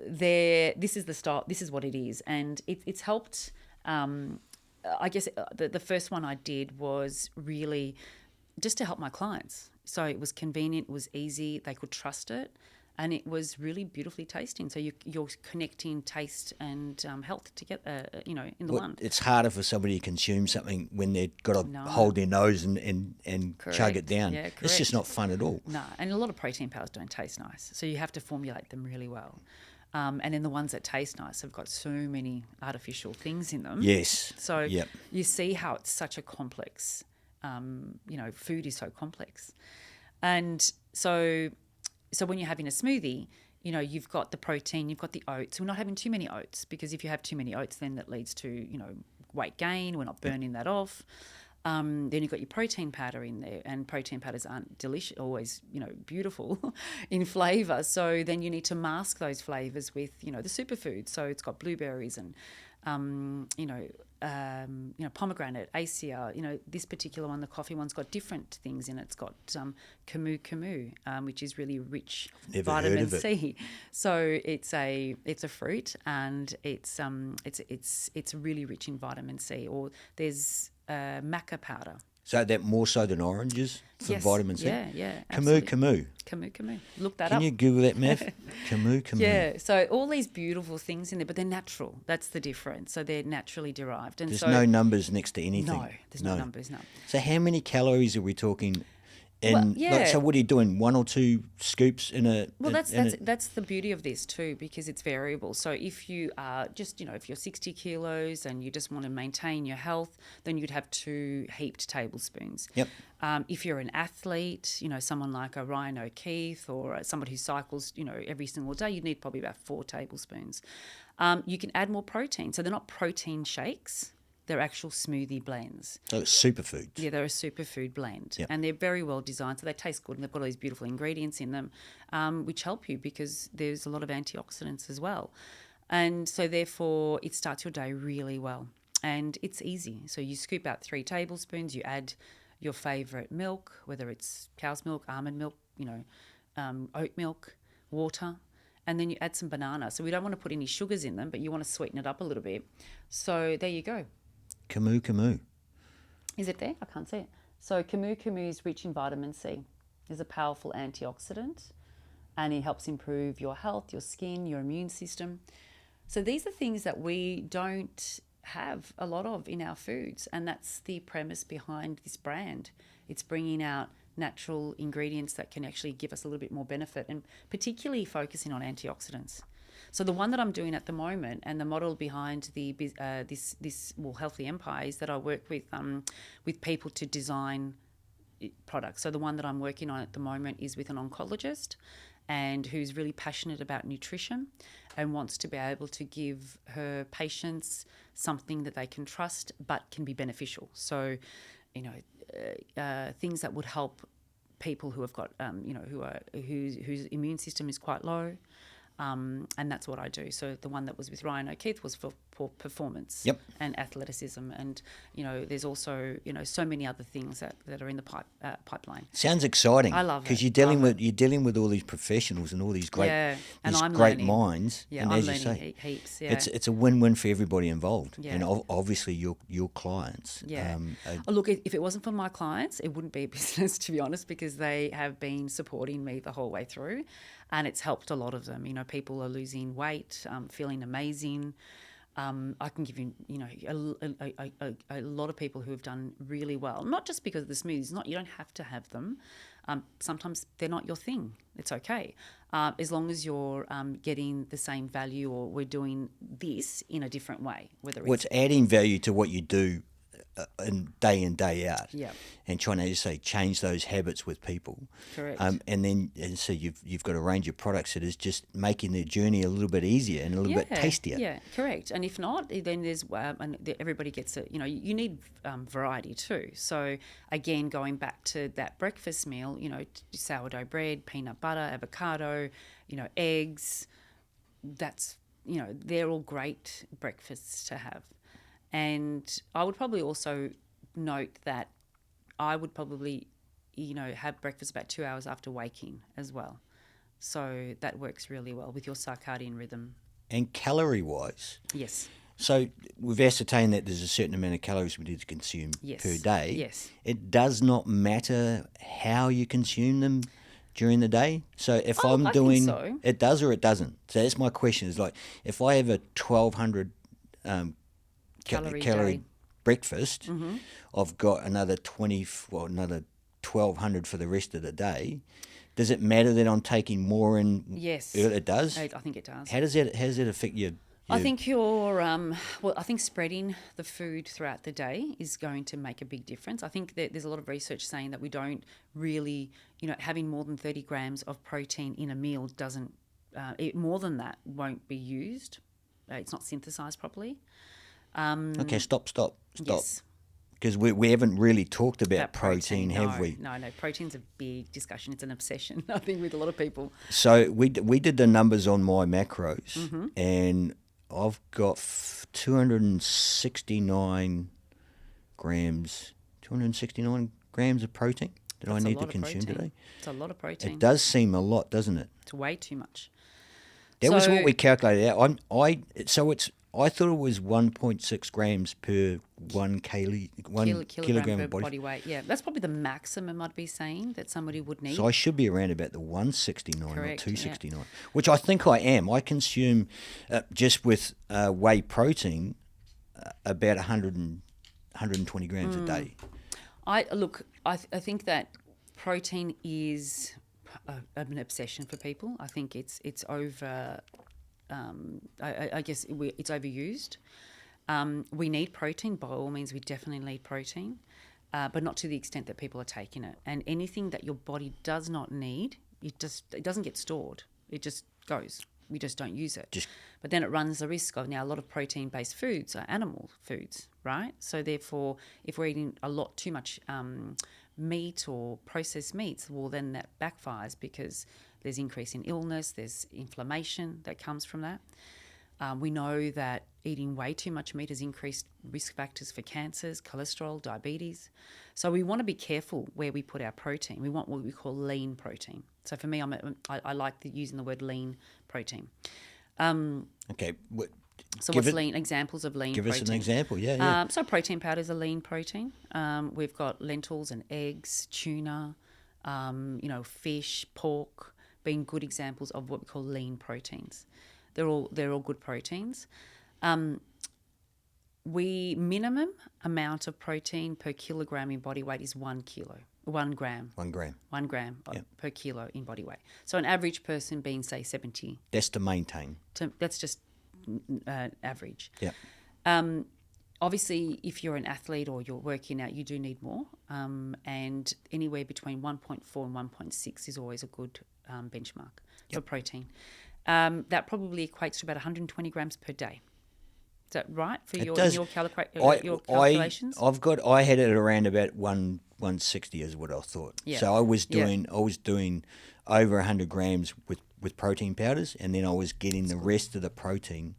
this is the style. This is what it is, and it's helped. I guess the first one I did was really just to help my clients. So it was convenient, it was easy, they could trust it, and it was really beautifully tasting. So you're connecting taste and health together, in the one. It's harder for somebody to consume something when they've got to hold their nose and chug it down. Yeah, it's just not fun at all. No, and a lot of protein powders don't taste nice. So you have to formulate them really well. And then the ones that taste nice have got so many artificial things in them. Yes. So you see how it's such a complex, food is so complex. And so when you're having a smoothie, you've got the protein, you've got the oats. We're not having too many oats, because if you have too many oats, then that leads to, weight gain. We're not burning that off. Then you've got your protein powder in there, and protein powders aren't always, beautiful in flavour. So then you need to mask those flavours with, the superfoods. So it's got blueberries and, pomegranate, acea. This particular one, the coffee one's got different things in it. It's got camu, which is really rich vitamin C. So it's a fruit, and it's really rich in vitamin C. Or there's maca powder. So that more so than oranges for vitamin C? Yeah. Camu. Look that up. Can you Google that, Mav? Camu. Yeah, so all these beautiful things in there, but they're natural. That's the difference. So they're naturally derived. And there's no numbers next to anything? No, there's no numbers, no. So how many calories are we talking? So what are you doing? 1 or 2 scoops in a? Well, that's the beauty of this too, because it's variable. So if you are just, if you're 60 kilos and you just want to maintain your health, then you'd have 2 heaped tablespoons. Yep. If you're an athlete, someone like a Ryan O'Keefe or somebody who cycles, every single day, you'd need probably about 4 tablespoons. You can add more protein. So they're not protein shakes. They're actual smoothie blends. So it's superfoods. Yeah, they're a superfood blend. Yep. And they're very well designed. So they taste good, and they've got all these beautiful ingredients in them, which help you because there's a lot of antioxidants as well. And so therefore it starts your day really well. And it's easy. So you scoop out 3 tablespoons, you add your favourite milk, whether it's cow's milk, almond milk, oat milk, water, and then you add some banana. So we don't want to put any sugars in them, but you want to sweeten it up a little bit. So there you go. Camu. Is it there? I can't see it. So camu is rich in vitamin C. It's a powerful antioxidant, and it helps improve your health, your skin, your immune system. So these are things that we don't have a lot of in our foods, and that's the premise behind this brand. It's bringing out natural ingredients that can actually give us a little bit more benefit, and particularly focusing on antioxidants. So the one that I'm doing at the moment, and the model behind the this Healthy Empire, is that I work with people to design products. So the one that I'm working on at the moment is with an oncologist, and who's really passionate about nutrition and wants to be able to give her patients something that they can trust but can be beneficial. So, things that would help people who have got whose immune system is quite low. And that's what I do. So the one that was with Ryan O'Keefe was for performance and athleticism. And, there's also, so many other things that are in the pipeline. Sounds exciting. I love it. Because you're dealing with all these professionals and all these great, great minds. Yeah, and I'm as learning you say, heaps. Yeah. It's a win-win for everybody involved. Yeah. And obviously your clients. Yeah. Look, if it wasn't for my clients, it wouldn't be a business, to be honest, because they have been supporting me the whole way through. And it's helped a lot of them. People are losing weight, feeling amazing. I can give you, a lot of people who have done really well, not just because of the smoothies. You don't have to have them. Sometimes they're not your thing. It's okay. As long as you're getting the same value, or we're doing this in a different way. It's adding value to what you do in day out, yeah, and trying to, as you say, change those habits with people. Correct. And then, so you've got a range of products that is just making their journey a little bit easier and a little bit tastier. Yeah, correct. And if not, then there's everybody gets it. You need variety too. So again, going back to that breakfast meal, sourdough bread, peanut butter, avocado, eggs. That's they're all great breakfasts to have. And I would probably also note that I would probably, have breakfast about 2 hours after waking as well. So that works really well with your circadian rhythm. And calorie-wise? Yes. So we've ascertained that there's a certain amount of calories we need to consume per day. Yes. It does not matter how you consume them during the day. So if I'm doing, so. It does or it doesn't. So that's my question. Is like, if I have a 1,200 calorie breakfast, mm-hmm. I've got another 1,200 for the rest of the day. Does it matter that I'm taking more in? Yes, it does. I think it does. How does that affect you? I think I think spreading the food throughout the day is going to make a big difference. I think that there's a lot of research saying that we don't really, having more than 30 grams of protein in a meal doesn't more than that won't be used. It's not synthesized properly. Okay, stop. Yes. Because we haven't really talked about That protein, have no, we? No. Protein's a big discussion. It's an obsession, I think, with a lot of people. So we did the numbers on my macros, Mm-hmm. and I've got 269 grams of protein that I That's a need lot to of consume protein. today. It's a lot of protein. It does seem a lot, doesn't it? It's way too much. That was what So- we calculated out. I thought it was 1.6 grams per one kilogram of body weight. Yeah, that's probably the maximum I'd be saying that somebody would need. So I should be around about the 169 Correct, or 269, which I think I am. I consume just with whey protein about 120 grams a day. I think that protein is an obsession for people. I think it's over. I guess it's overused. We need protein. By all means, we definitely need protein, but not to the extent that people are taking it. And anything that your body does not need, it doesn't get stored. It just goes. We just don't use it. But then it runs the risk of now a lot of protein-based foods are animal foods, right? So therefore, if we're eating too much meat or processed meats, well, then that backfires because there's increase in illness, there's inflammation that comes from that. We know that eating way too much meat has increased risk factors for cancers, cholesterol, diabetes. So we want to be careful where we put our protein. We want what we call lean protein. So for me, I like using the word lean protein. Okay. So what's lean? Examples of lean protein. Give us an example, yeah. So protein powder is a lean protein. We've got lentils and eggs, tuna, fish, pork, being good examples of what we call lean proteins. They're all good proteins. Minimum amount of protein per kilogram in body weight is 1 gram. 1 gram. 1 gram per kilo in body weight. So an average person being, say, 70. That's to maintain. That's just average. Yeah. Obviously, if you're an athlete or you're working out, you do need more. And anywhere between 1.4 and 1.6 is always a good benchmark for protein. That probably equates to about 120 grams per day. Is that right for your calculations? I had it around about 160 is what I thought. Yeah. So I was doing over 100 grams with protein powders, and then I was getting the rest of the protein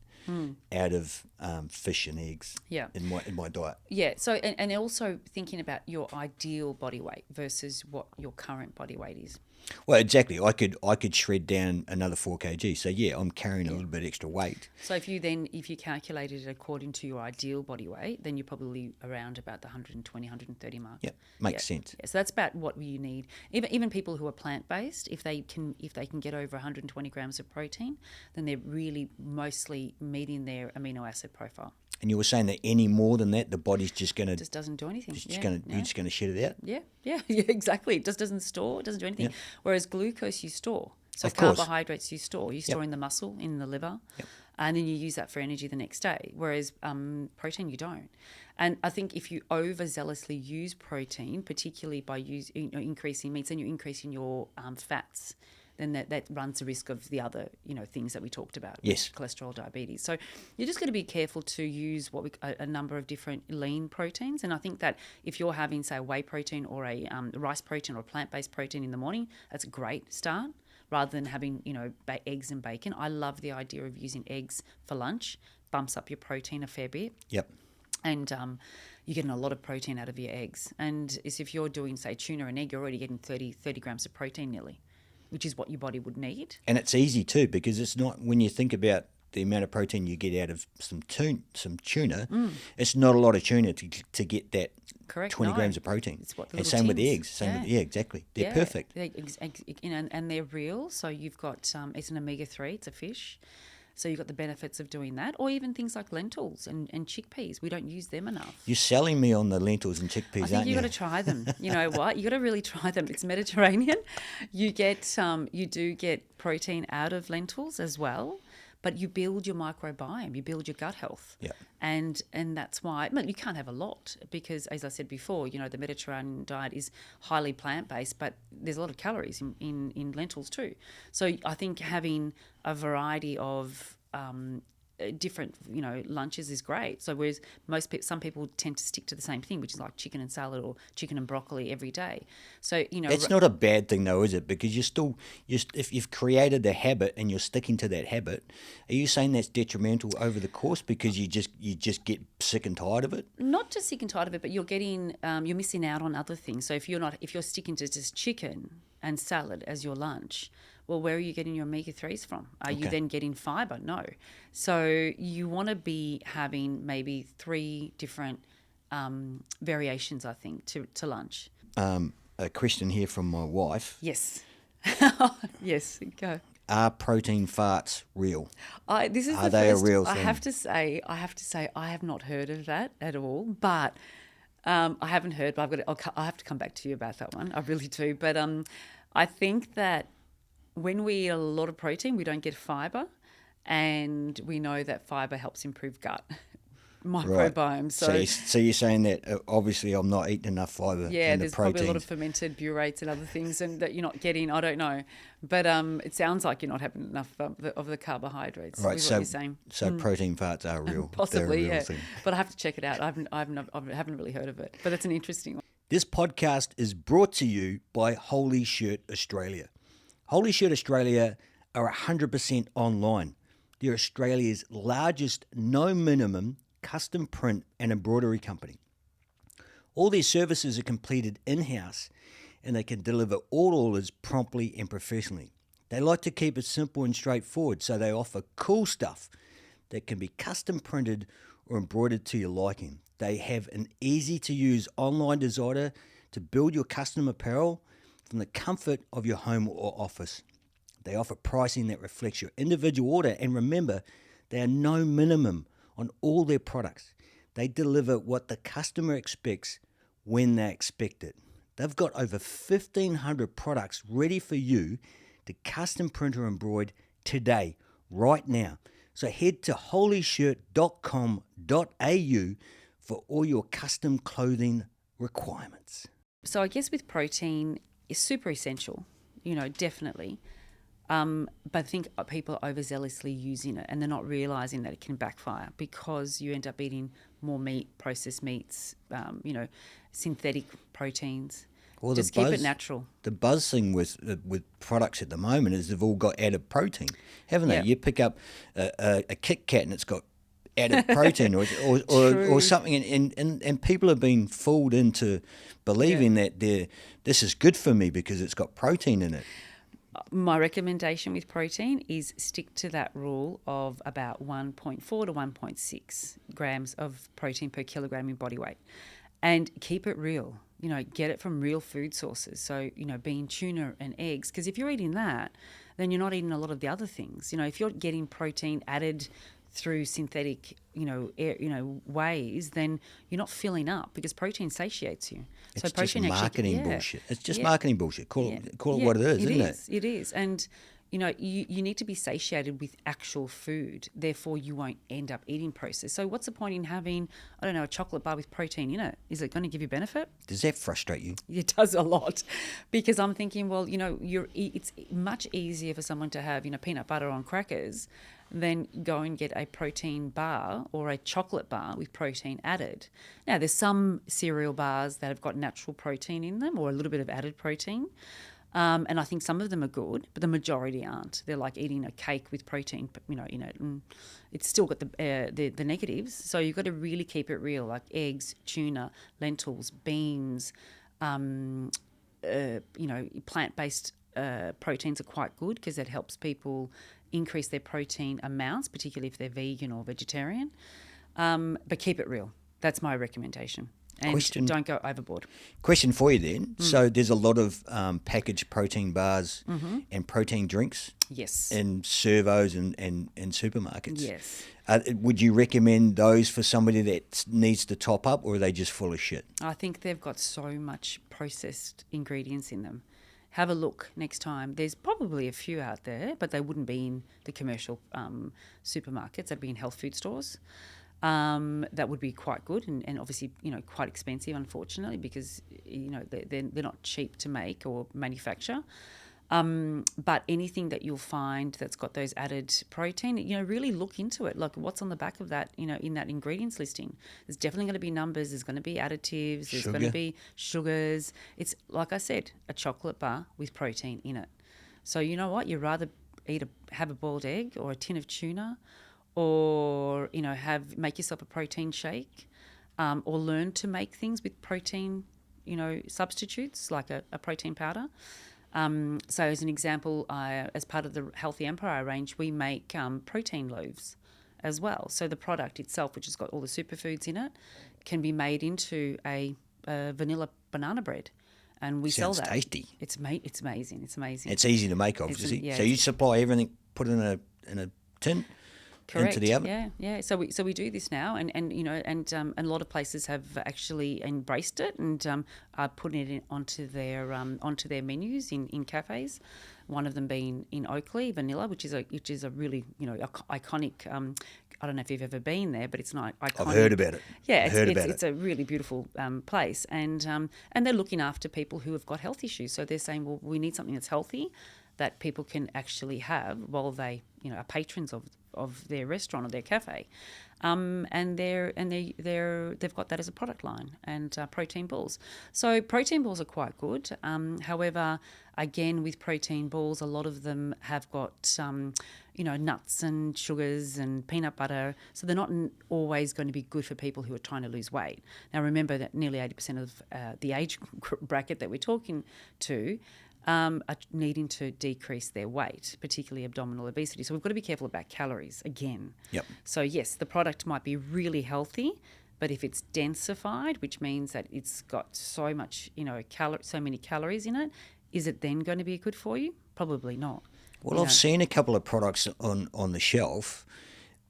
out of fish and eggs in my diet. Yeah. So and also thinking about your ideal body weight versus what your current body weight is. Well, exactly. I could shred down another 4 kg. So yeah, I'm carrying a little bit extra weight. So if you calculated it according to your ideal body weight, then you're probably around about the 120, 130 mark. Yeah, makes sense. Yeah, so that's about what you need. Even people who are plant-based, if they can get over 120 grams of protein, then they're really mostly meeting their amino acid profile. And you were saying that any more than that, the body's just going to... Just doesn't do anything. You're just going to shed it out? Yeah, exactly. It just doesn't store, doesn't do anything. Yeah. Whereas glucose you store. So Of course. carbohydrates you store. You store in the muscle, in the liver, and then you use that for energy the next day. Whereas protein you don't. And I think if you overzealously use protein, particularly by increasing meats, then you're increasing your fats. Then that runs the risk of the other, things that we talked about. Yes. Cholesterol, diabetes. So you're just going to be careful to use a number of different lean proteins. And I think that if you're having, say, a whey protein or a rice protein or a plant-based protein in the morning, that's a great start rather than having, eggs and bacon. I love the idea of using eggs for lunch. Bumps up your protein a fair bit. Yep. And you're getting a lot of protein out of your eggs. And if you're doing, say, tuna and egg, you're already getting 30 grams of protein nearly, which is what your body would need. And it's easy too, because it's not, when you think about the amount of protein you get out of some tuna, it's not a lot of tuna to get that 20 grams of protein. It's what the and little same with the tins. eggs. Exactly. They're perfect. And they're real. So you've got, it's an omega-3, it's a fish. So you've got the benefits of doing that, or even things like lentils and chickpeas. We don't use them enough. You're selling me on the lentils and chickpeas, I think aren't you? You've got to try them. You know what? You got to really try them. It's Mediterranean. You do get protein out of lentils as well, but you build your microbiome, you build your gut health. Yeah. And that's why you can't have a lot because, as I said before, the Mediterranean diet is highly plant-based, but there's a lot of calories in lentils too. So I think having a variety of different lunches is great. So whereas some people tend to stick to the same thing, which is like chicken and salad or chicken and broccoli every day. So it's not a bad thing though, is it? Because if you've created a habit and you're sticking to that habit, are you saying that's detrimental over the course because you just get sick and tired of it? Not just sick and tired of it, but you're missing out on other things. So if you're sticking to just chicken and salad as your lunch, well, where are you getting your omega-3s from? Are you then getting fibre? No. So you want to be having maybe 3 different variations, I think, to lunch. A question here from my wife. Yes. Yes, go. Are protein farts real? Are they a real thing? I have to say, I have not heard of that at all, but I haven't heard. But I have to come back to you about that one. I really do. But I think that when we eat a lot of protein, we don't get fibre, and we know that fibre helps improve gut microbiome. Right. So you're saying that obviously I'm not eating enough fibre. Yeah, and there's the probably a lot of fermented butates and other things, and that you're not getting. I don't know, but it sounds like you're not having enough of the carbohydrates. Right. Is what you're saying. So protein farts are real. Possibly, They're a real yeah. thing. But I have to check it out. I haven't really heard of it, but it's an interesting one. This podcast is brought to you by Holy Shirt Australia. Holy Shirt Australia are 100% online. They're Australia's largest no minimum custom print and embroidery company. All their services are completed in-house and they can deliver all orders promptly and professionally. They like to keep it simple and straightforward, so they offer cool stuff that can be custom printed or embroidered to your liking. They have an easy-to-use online designer to build your custom apparel from the comfort of your home or office. They offer pricing that reflects your individual order, and remember, they are no minimum on all their products. They deliver what the customer expects when they expect it. They've got over 1,500 products ready for you to custom print or embroider today, right now. So head to holyshirt.com.au for all your custom clothing requirements. So I guess with protein, it's super essential, definitely. But I think people are overzealously using it and they're not realising that it can backfire because you end up eating more meat, processed meats, synthetic proteins. Well, just keep it natural. The buzz thing with products at the moment is they've all got added protein, haven't they? Yeah. You pick up a Kit Kat and it's got added protein or something, and people have been fooled into believing that this is good for me because it's got protein in it. My recommendation with protein is stick to that rule of about 1.4 to 1.6 grams of protein per kilogram in body weight, and keep it real. Get it from real food sources. So, being tuna and eggs, because if you're eating that, then you're not eating a lot of the other things. If you're getting protein added through synthetic, ways, then you're not filling up because protein satiates you. It's so protein just marketing bullshit. It's just marketing bullshit. Call it what it is, isn't it? It is. And, you need to be satiated with actual food. Therefore, you won't end up eating processed. So what's the point in having, a chocolate bar with protein in it? Is it going to give you benefit? Does that frustrate you? It does a lot because I'm thinking, well, it's much easier for someone to have, peanut butter on crackers than go and get a protein bar or a chocolate bar with protein added. Now, there's some cereal bars that have got natural protein in them or a little bit of added protein. And I think some of them are good, but the majority aren't. They're like eating a cake with protein, in it, and it's still got the negatives. So you've got to really keep it real, like eggs, tuna, lentils, beans, plant-based proteins are quite good because it helps people increase their protein amounts, particularly if they're vegan or vegetarian. But keep it real. That's my recommendation. And don't go overboard. Question for you then. So there's a lot of packaged protein bars and protein drinks in servos and supermarkets. Yes. Would you recommend those for somebody that needs to top up, or are they just full of shit? I think they've got so much processed ingredients in them. have a look next time. There's probably a few out there, but they wouldn't be in the commercial supermarkets. They'd be in health food stores. That would be quite good and obviously, quite expensive, unfortunately, because, they're not cheap to make or manufacture. But anything that you'll find that's got those added protein, really look into it. Like what's on the back of that, in that ingredients listing. There's definitely going to be numbers. There's going to be additives. There's going to be sugars. It's, like I said, a chocolate bar with protein in it. So you know what? You'd rather have a boiled egg or a tin of tuna, or make yourself a protein shake, or learn to make things with protein, substitutes like a protein powder. So as an example, as part of the Healthy Empire range, we make protein loaves as well. So the product itself, which has got all the superfoods in it, can be made into a vanilla banana bread. And we sell that. Sounds tasty. It's amazing. It's amazing. It's easy to make, obviously. Yeah, so you supply everything, put it in a tin, correct. into the oven. Yeah. So we do this now, and a lot of places have actually embraced it and are putting it onto their menus in cafes. One of them being in Oakley, Vanilla, which is a really iconic. I don't know if you've ever been there, but it's not iconic. I've heard about it. Yeah, it's a really beautiful place, and they're looking after people who have got health issues. So they're saying, well, we need something that's healthy, that people can actually have while they are patrons of their restaurant or their cafe, and they've got that as a product line, and protein balls. So protein balls are quite good. However, again, with protein balls, a lot of them have got nuts and sugars and peanut butter, so they're not always going to be good for people who are trying to lose weight. Now, remember that nearly 80% of the age bracket that we're talking to are needing to decrease their weight, particularly abdominal obesity. So we've got to be careful about calories again. Yep. So yes, the product might be really healthy, but if it's densified, which means that it's got so much, so many calories in it, is it then going to be good for you? Probably not. Well, I've seen a couple of products on the shelf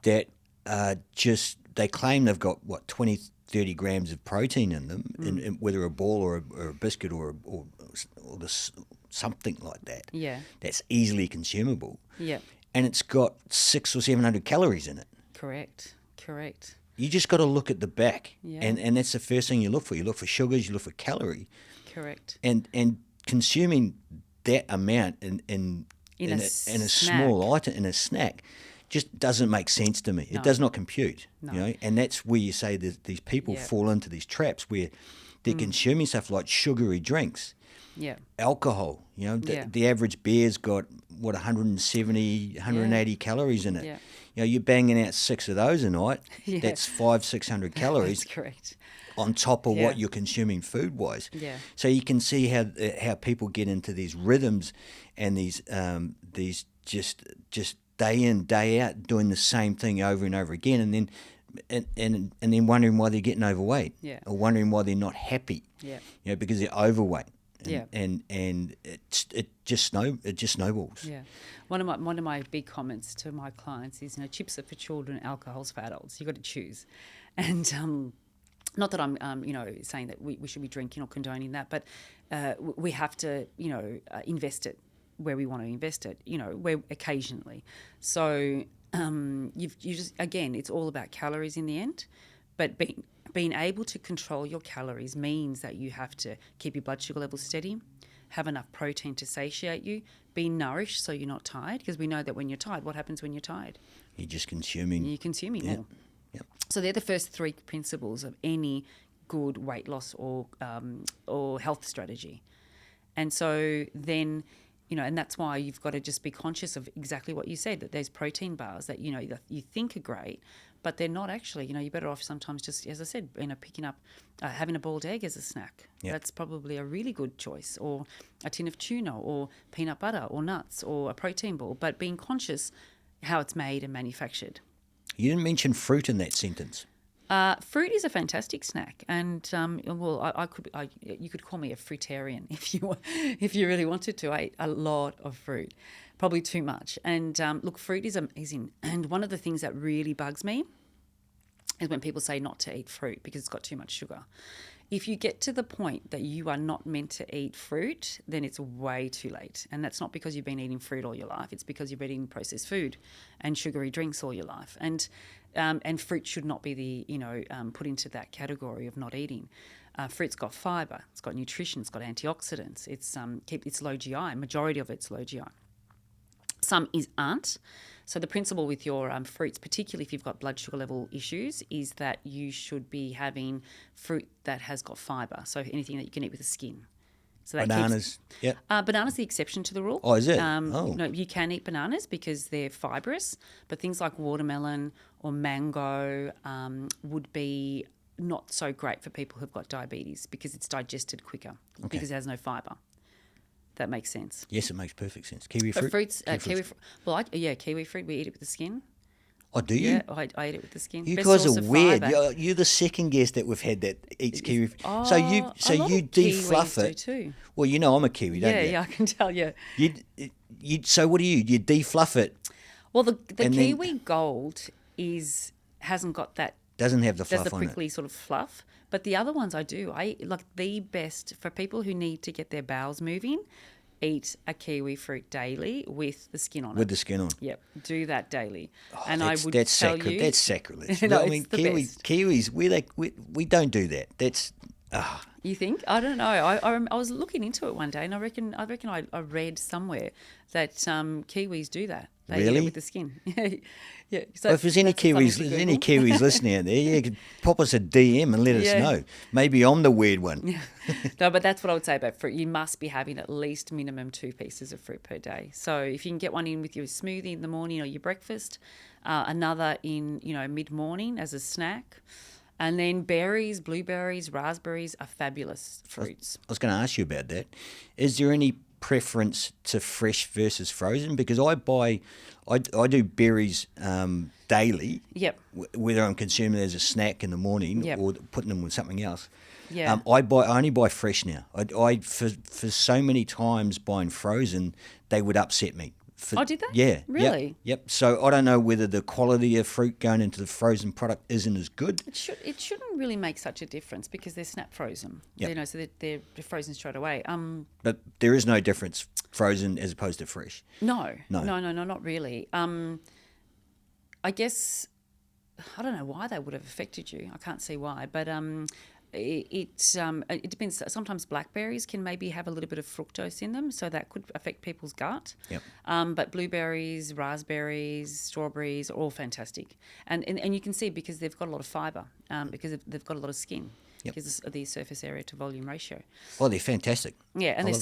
that they claim they've got 20, 30 grams of protein in them, in whether a ball or a biscuit or something like that. Yeah. That's easily consumable. Yeah. And it's got 600 or 700 calories in it. Correct. You just got to look at the back, Yeah. and that's the first thing you look for. You look for sugars, you look for calorie. Correct. And consuming that amount in a small item, in a snack, just doesn't make sense to me. No. It does not compute. No. And that's where you say that these people Yeah. fall into these traps where they're consuming stuff like sugary drinks, Yeah. alcohol. The average beer's got 170, 180 calories in it. Yeah. You're banging out 6 of those a night. Yeah. That's 500-600 calories. That's correct. On top of Yeah. what you're consuming food-wise. Yeah. So you can see how people get into these rhythms and these just day in, day out, doing the same thing over and over again, and then wondering why they're getting overweight. Yeah. Or wondering why they're not happy. Yeah. Because they're overweight. Yeah. And it just snowballs. Yeah. One of my big comments to my clients is, chips are for children, alcohol's for adults. You've got to choose. And not that I'm, saying that we should be drinking or condoning that, but we have to, invest it where we want to invest it, where occasionally. So you just, again, it's all about calories in the end, but being able to control your calories means that you have to keep your blood sugar levels steady, have enough protein to satiate you, be nourished so you're not tired, because we know that when you're tired, what happens when you're tired? You're just consuming. You're consuming Yeah. more. Yep. So they're the first 3 principles of any good weight loss or health strategy. And so then, and that's why you've got to just be conscious of exactly what you said, that there's protein bars that, that you think are great, but they're not actually. You're better off sometimes just, as I said, picking up, having a boiled egg as a snack. Yep. That's probably a really good choice, or a tin of tuna or peanut butter or nuts or a protein ball, but being conscious how it's made and manufactured. You didn't mention fruit in that sentence. Fruit is a fantastic snack, and you could call me a fruitarian if you really wanted to. I eat a lot of fruit, probably too much. And look, fruit is amazing. And one of the things that really bugs me is when people say not to eat fruit because it's got too much sugar. if you get to the point that you are not meant to eat fruit, then it's way too late. And that's not because you've been eating fruit all your life. It's because you've been eating processed food and sugary drinks all your life. And fruit should not be put into that category of not eating. Fruit's got fibre, it's got nutrition, it's got antioxidants. It's low GI. Majority of it's low GI. Some aren't. So the principle with your fruits, particularly if you've got blood sugar level issues, is that you should be having fruit that has got fibre. So anything that you can eat with the skin. So that Bananas, bananas the exception to the rule. Oh, is it? No, you can eat bananas because they're fibrous, but things like watermelon or mango would be not so great for people who've got diabetes because it's digested quicker because it has no fibre. That makes sense. Yes, it makes perfect sense. Kiwi fruit? But fruits, kiwi fruit, we eat it with the skin. Oh, do you? Yeah, I eat it with the skin. You Best guys source are of weird. fibre. You're the second guest that we've had that eats kiwi fruit. So a you lot of defluff Kiwis it. do too. Well, you know I'm a Kiwi, don't you? Yeah, I can tell you. So what do you? You defluff it. Well, the and Kiwi Gold hasn't got that. Doesn't have the Does fluff the on it. prickly sort of fluff. But the other ones I do. I like the best for people who need to get their bowels moving. Eat a kiwi fruit daily with the skin on it. With the skin on. Yep, do that daily. Oh, and that's that's sacrilege. No, I mean, it's the best. Kiwis, we don't do that. That's You think? I don't know. I was looking into it one day, and I reckon I read somewhere that Kiwis do that. They eat Really? it with the skin. Yeah. So well, if there's any Kiwis listening out there, you could pop us a DM and let us know. Maybe I'm the weird one. No, but that's what I would say about fruit. You must be having at least minimum 2 pieces of fruit per day. So if you can get one in with your smoothie in the morning or your breakfast, another in mid-morning as a snack. And then berries, blueberries, raspberries are fabulous fruits. I was going to ask you about that. Is there any preference to fresh versus frozen? Because I do berries daily. Yep. Whether I'm consuming it as a snack in the morning Yep. or putting them with something else. Yeah. I only buy fresh now. I for so many times buying frozen, they would upset me. Did they? Yeah. Really? Yep. So I don't know whether the quality of fruit going into the frozen product isn't as good. It shouldn't really make such a difference because they're snap frozen. Yep. So they're frozen straight away. But there is no difference frozen as opposed to fresh. No, not really. I guess I don't know why they would have affected you. I can't see why, but it depends. Sometimes blackberries can maybe have a little bit of fructose in them, so that could affect people's gut. Yep. But blueberries, raspberries, strawberries are all fantastic, and you can see because they've got a lot of fibre, because they've got a lot of skin. Yep. Because of the surface area to volume ratio. Well, they're fantastic. Yeah, and there's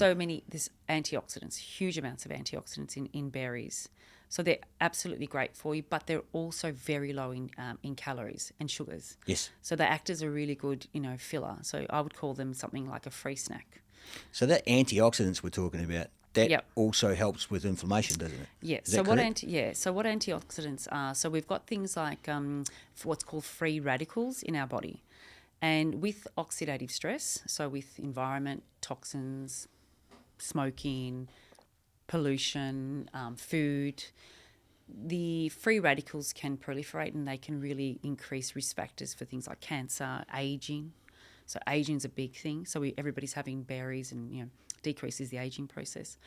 antioxidants, huge amounts of antioxidants in berries. So they're absolutely great for you, but they're also very low in calories and sugars. Yes. So they act as a really good, filler. So I would call them something like a free snack. So that antioxidants we're talking about, that Yep. also helps with inflammation, doesn't it? Yeah. Is that correct? So what antioxidants are? So we've got things like what's called free radicals in our body. And with oxidative stress, so with environment, toxins, smoking, pollution, food, the free radicals can proliferate and they can really increase risk factors for things like cancer, aging. So aging is a big thing. So everybody's having berries and decreases the aging process.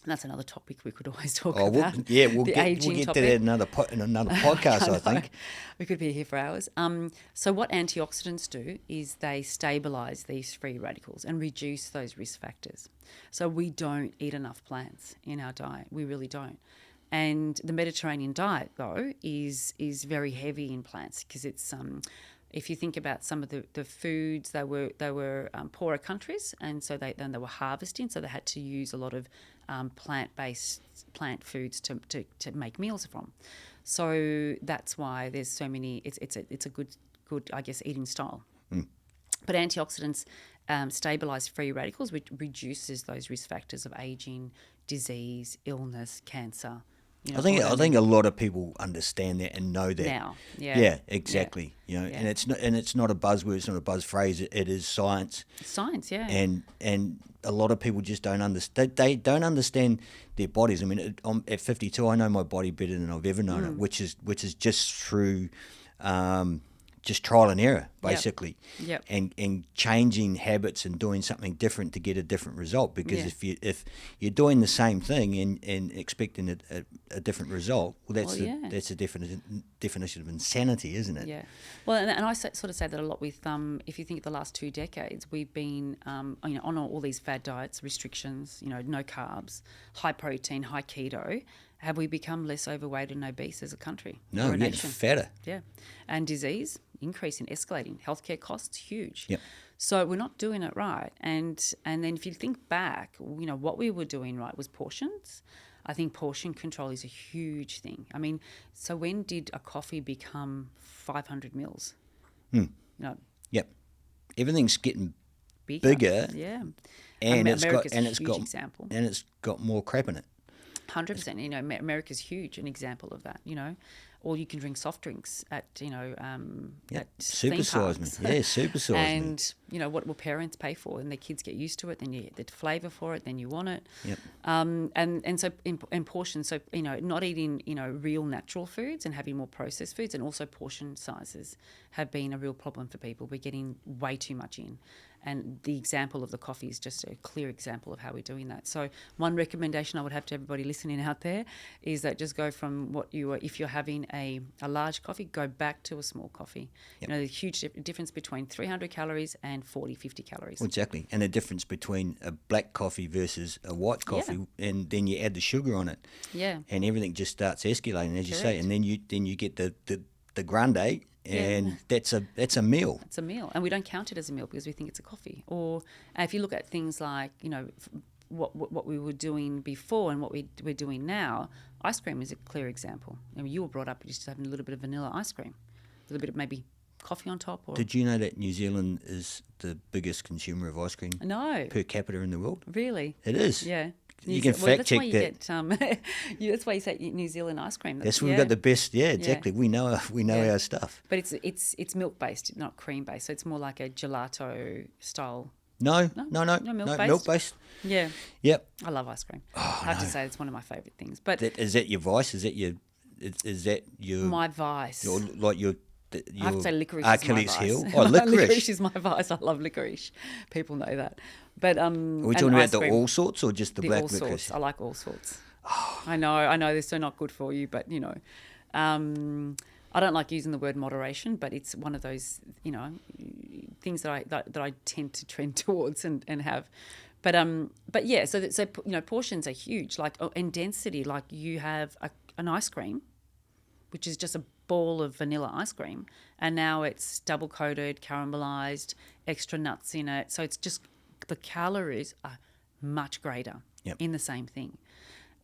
That's another topic we could always talk about. We'll get to topic. that in another podcast, I think. We could be here for hours. So what antioxidants do is they stabilise these free radicals and reduce those risk factors. So we don't eat enough plants in our diet. We really don't. And the Mediterranean diet, though, is very heavy in plants because it's if you think about some of the foods, they were poorer countries, and so they were harvesting, so they had to use a lot of plant foods to make meals from. So that's why there's so many. It's a good I guess eating style. Mm. But antioxidants stabilise free radicals, which reduces those risk factors of aging, disease, illness, cancer. I think a lot of people understand that and know that now. Yeah, exactly. Yeah. And it's not a buzzword, it's not a buzz phrase. It is science. Science, yeah. And a lot of people just don't understand. They don't understand their bodies. I mean, I'm at 52, I know my body better than I've ever known it, which is just through just trial and error, basically, Yep. and changing habits and doing something different to get a different result. Because Yeah. if you're doing the same thing and expecting a different result, well, that's a definition of insanity, isn't it? Yeah. Well, and I sort of say that a lot with, if you think of the last 2 decades, we've been, on all these fad diets, restrictions, no carbs, high protein, high keto. Have we become less overweight and obese as a country? No, or a we're getting nation? fatter. Yeah. And disease, increasing, escalating. Healthcare costs, huge. Yep. So we're not doing it right. And then if you think back, what we were doing right was portions. I think portion control is a huge thing. I mean, so when did a coffee become 500 mils? Yep. Everything's getting Bigger. bigger. Yeah. and America's it's a huge example. and it's got more crap in it. 100%. America's huge, an example of that. Or you can drink soft drinks at at theme Supersize parks. me. Yeah, supersize me. And what will parents pay for? And their kids get used to it. Then you get the flavour for it. Then you want it. Yep. And so in portions. So not eating real natural foods and having more processed foods, and also portion sizes have been a real problem for people. We're getting way too much in. And the example of the coffee is just a clear example of how we're doing that. So one recommendation I would have to everybody listening out there is that just go from what you are, if you're having a large coffee, go back to a small coffee. Yep. There's a huge difference between 300 calories and 40, 50 calories. Well, exactly. And the difference between a black coffee versus a white coffee, and then you add the sugar on it. Yeah. And everything just starts escalating, as you say. Correct. And then you get the grande, and that's a meal. It's a meal, and we don't count it as a meal because we think it's a coffee. Or if you look at things like what we were doing before and what we're doing now, ice cream is a clear example. You were brought up just having a little bit of vanilla ice cream, a little bit of maybe coffee on top. Or Did you know that New Zealand is the biggest consumer of ice cream no, per capita in the world? really, It is. yeah. You can fact check that. That's why you say New Zealand ice cream. That's we've got the best. Yeah, exactly. We know our stuff. But it's milk based, not cream based. So it's more like a gelato style. No, milk based. Yeah. Yep. I love ice cream. I have to say it's one of my favourite things. But Is that your vice? Is that your my vice? your I have to say licorice Achilles is my heel? vice. Oh, licorice. Licorice is my vice. I love licorice. People know that. But Are we talking about the all sorts or just the black all licorice? sorts. I like all sorts. I know they're so not good for you, but I don't like using the word moderation, but it's one of those things that I tend to trend towards and have. But yeah, so portions are huge, and density. Like you have an ice cream, which is just a ball of vanilla ice cream, and now it's double coated, caramelized, extra nuts in it. So it's just the calories are much greater in the same thing.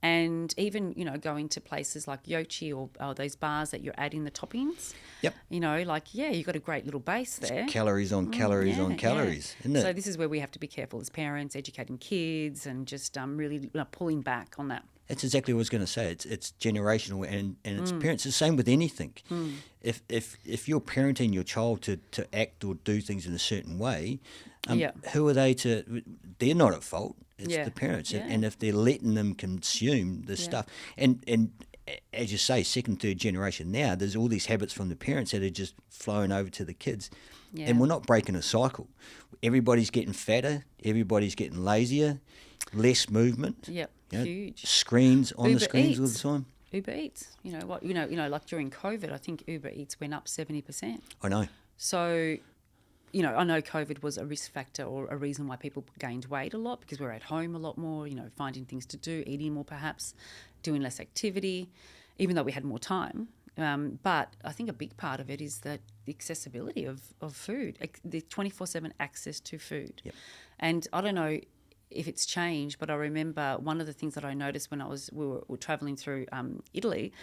And even, going to places like Yochi or those bars that you're adding the toppings. Yep. You've got a great little base there. It's calories on calories on calories, isn't it? So this is where we have to be careful as parents, educating kids and just really pulling back on that. That's exactly what I was going to say. It's generational and it's parents. It's the same with anything. If you're parenting your child to act or do things in a certain way, who are they to? They're not at fault. It's the parents. Yeah. And if they're letting them consume this stuff, and as you say, second, third generation now, there's all these habits from the parents that are just flowing over to the kids. Yeah. And we're not breaking a cycle. Everybody's getting fatter. Everybody's getting lazier. Less movement. Yep. Huge. Screens on Uber the screens all Eats. the time. Uber Eats. Like during COVID, I think Uber Eats went up 70%. I know. So, I know COVID was a risk factor or a reason why people gained weight a lot because we're at home a lot more, finding things to do, eating more perhaps, doing less activity, even though we had more time. But I think a big part of it is the accessibility of food, the 24/7 access to food. Yep. And I don't know if it's changed, but I remember one of the things that I noticed when we were travelling through Italy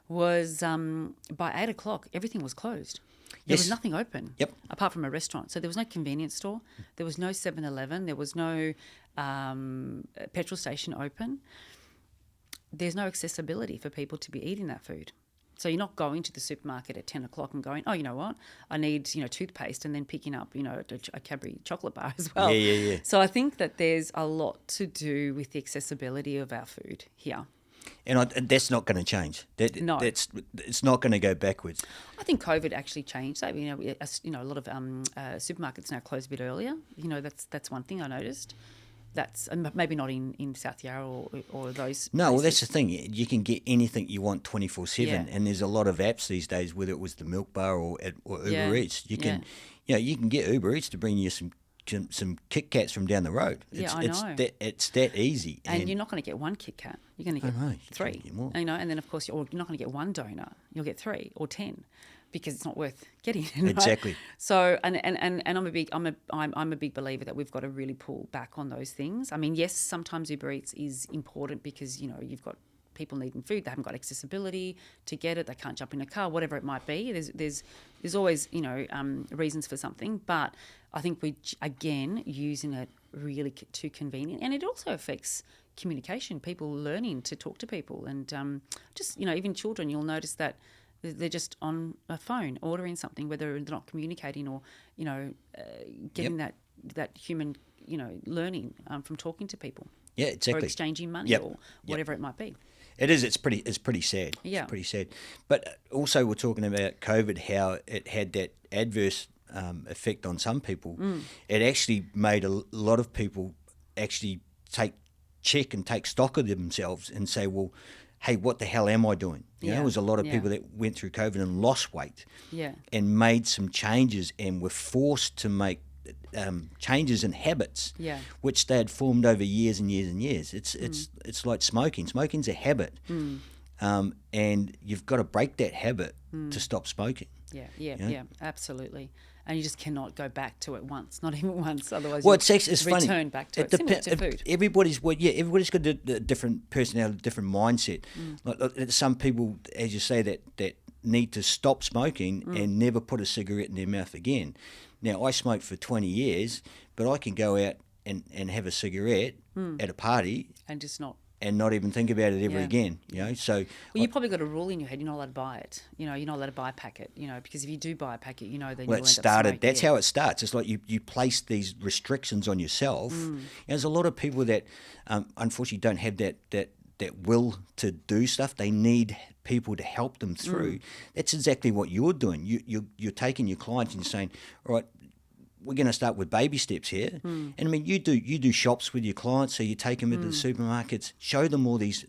was by 8 o'clock everything was closed. There was nothing open apart from a restaurant. So there was no convenience store. There was no 7-Eleven. There was no petrol station open. There's no accessibility for people to be eating that food. So you're not going to the supermarket at 10 o'clock and going, oh, you know what, I need, toothpaste, and then picking up, a Cadbury chocolate bar as well. Yeah. So I think that there's a lot to do with the accessibility of our food here. And that's not going to change. No. It's not going to go backwards. I think COVID actually changed that. A lot of supermarkets now close a bit earlier. That's one thing I noticed. That's maybe not in South Yarra or those. No, well, that's places. the thing. You can get anything you want 24/7, Yeah. and there's a lot of apps these days. Whether it was the Milk Bar or Uber Yeah. Eats, you can get Uber Eats to bring you some Kit Kats from down the road. Yeah, It's I know. it's that easy. And you're not going to get one Kit Kat. You're going to get know, you three. can get more. And then of course you're not going to get one donut. You'll get 3 or 10, because it's not worth getting. Right? Exactly. So I'm a big believer that we've got to really pull back on those things. I mean, yes, sometimes Uber Eats is important because you've got people needing food, they haven't got accessibility to get it, they can't jump in a car, whatever it might be. There's always reasons for something, but I think we again using it really too convenient, and it also affects communication, people learning to talk to people, and even children. You'll notice that they're just on a phone ordering something, whether they're not communicating or getting that human learning from talking to people. Yeah, exactly. Or exchanging money or whatever it might be. It is. It's pretty sad. Yeah. It's pretty sad. But also we're talking about COVID, how it had that adverse effect on some people. It actually made a lot of people actually take stock of themselves and say, well, hey, what the hell am I doing? There was a lot of people that went through COVID and lost weight and made some changes and were forced to make changes in habits, which they had formed over years and years and years. It's like smoking. Smoking's a habit, and you've got to break that habit to stop smoking. Yeah, absolutely. And you just cannot go back to it once, not even once. Otherwise, it's funny. Return back to it. Similar to food. Everybody's got a different personality, different mindset. Like some people, as you say, that need to stop smoking and never put a cigarette in their mouth again. Now, I smoked for 20 years, but I can go out and have a cigarette at a party and just not even think about it ever again. So you probably got a rule in your head. You're not allowed to buy it. You're not allowed to buy a packet. Because if you do buy a packet, then you'll end up smoking. That's how it starts. It's like you place these restrictions on yourself. And there's a lot of people that unfortunately don't have that will to do stuff. They need people to help them through. That's exactly what you're doing. You're taking your clients and you're saying, all right, we're going to start with baby steps here. And I mean, you do shops with your clients, so you take them into the supermarkets, show them all these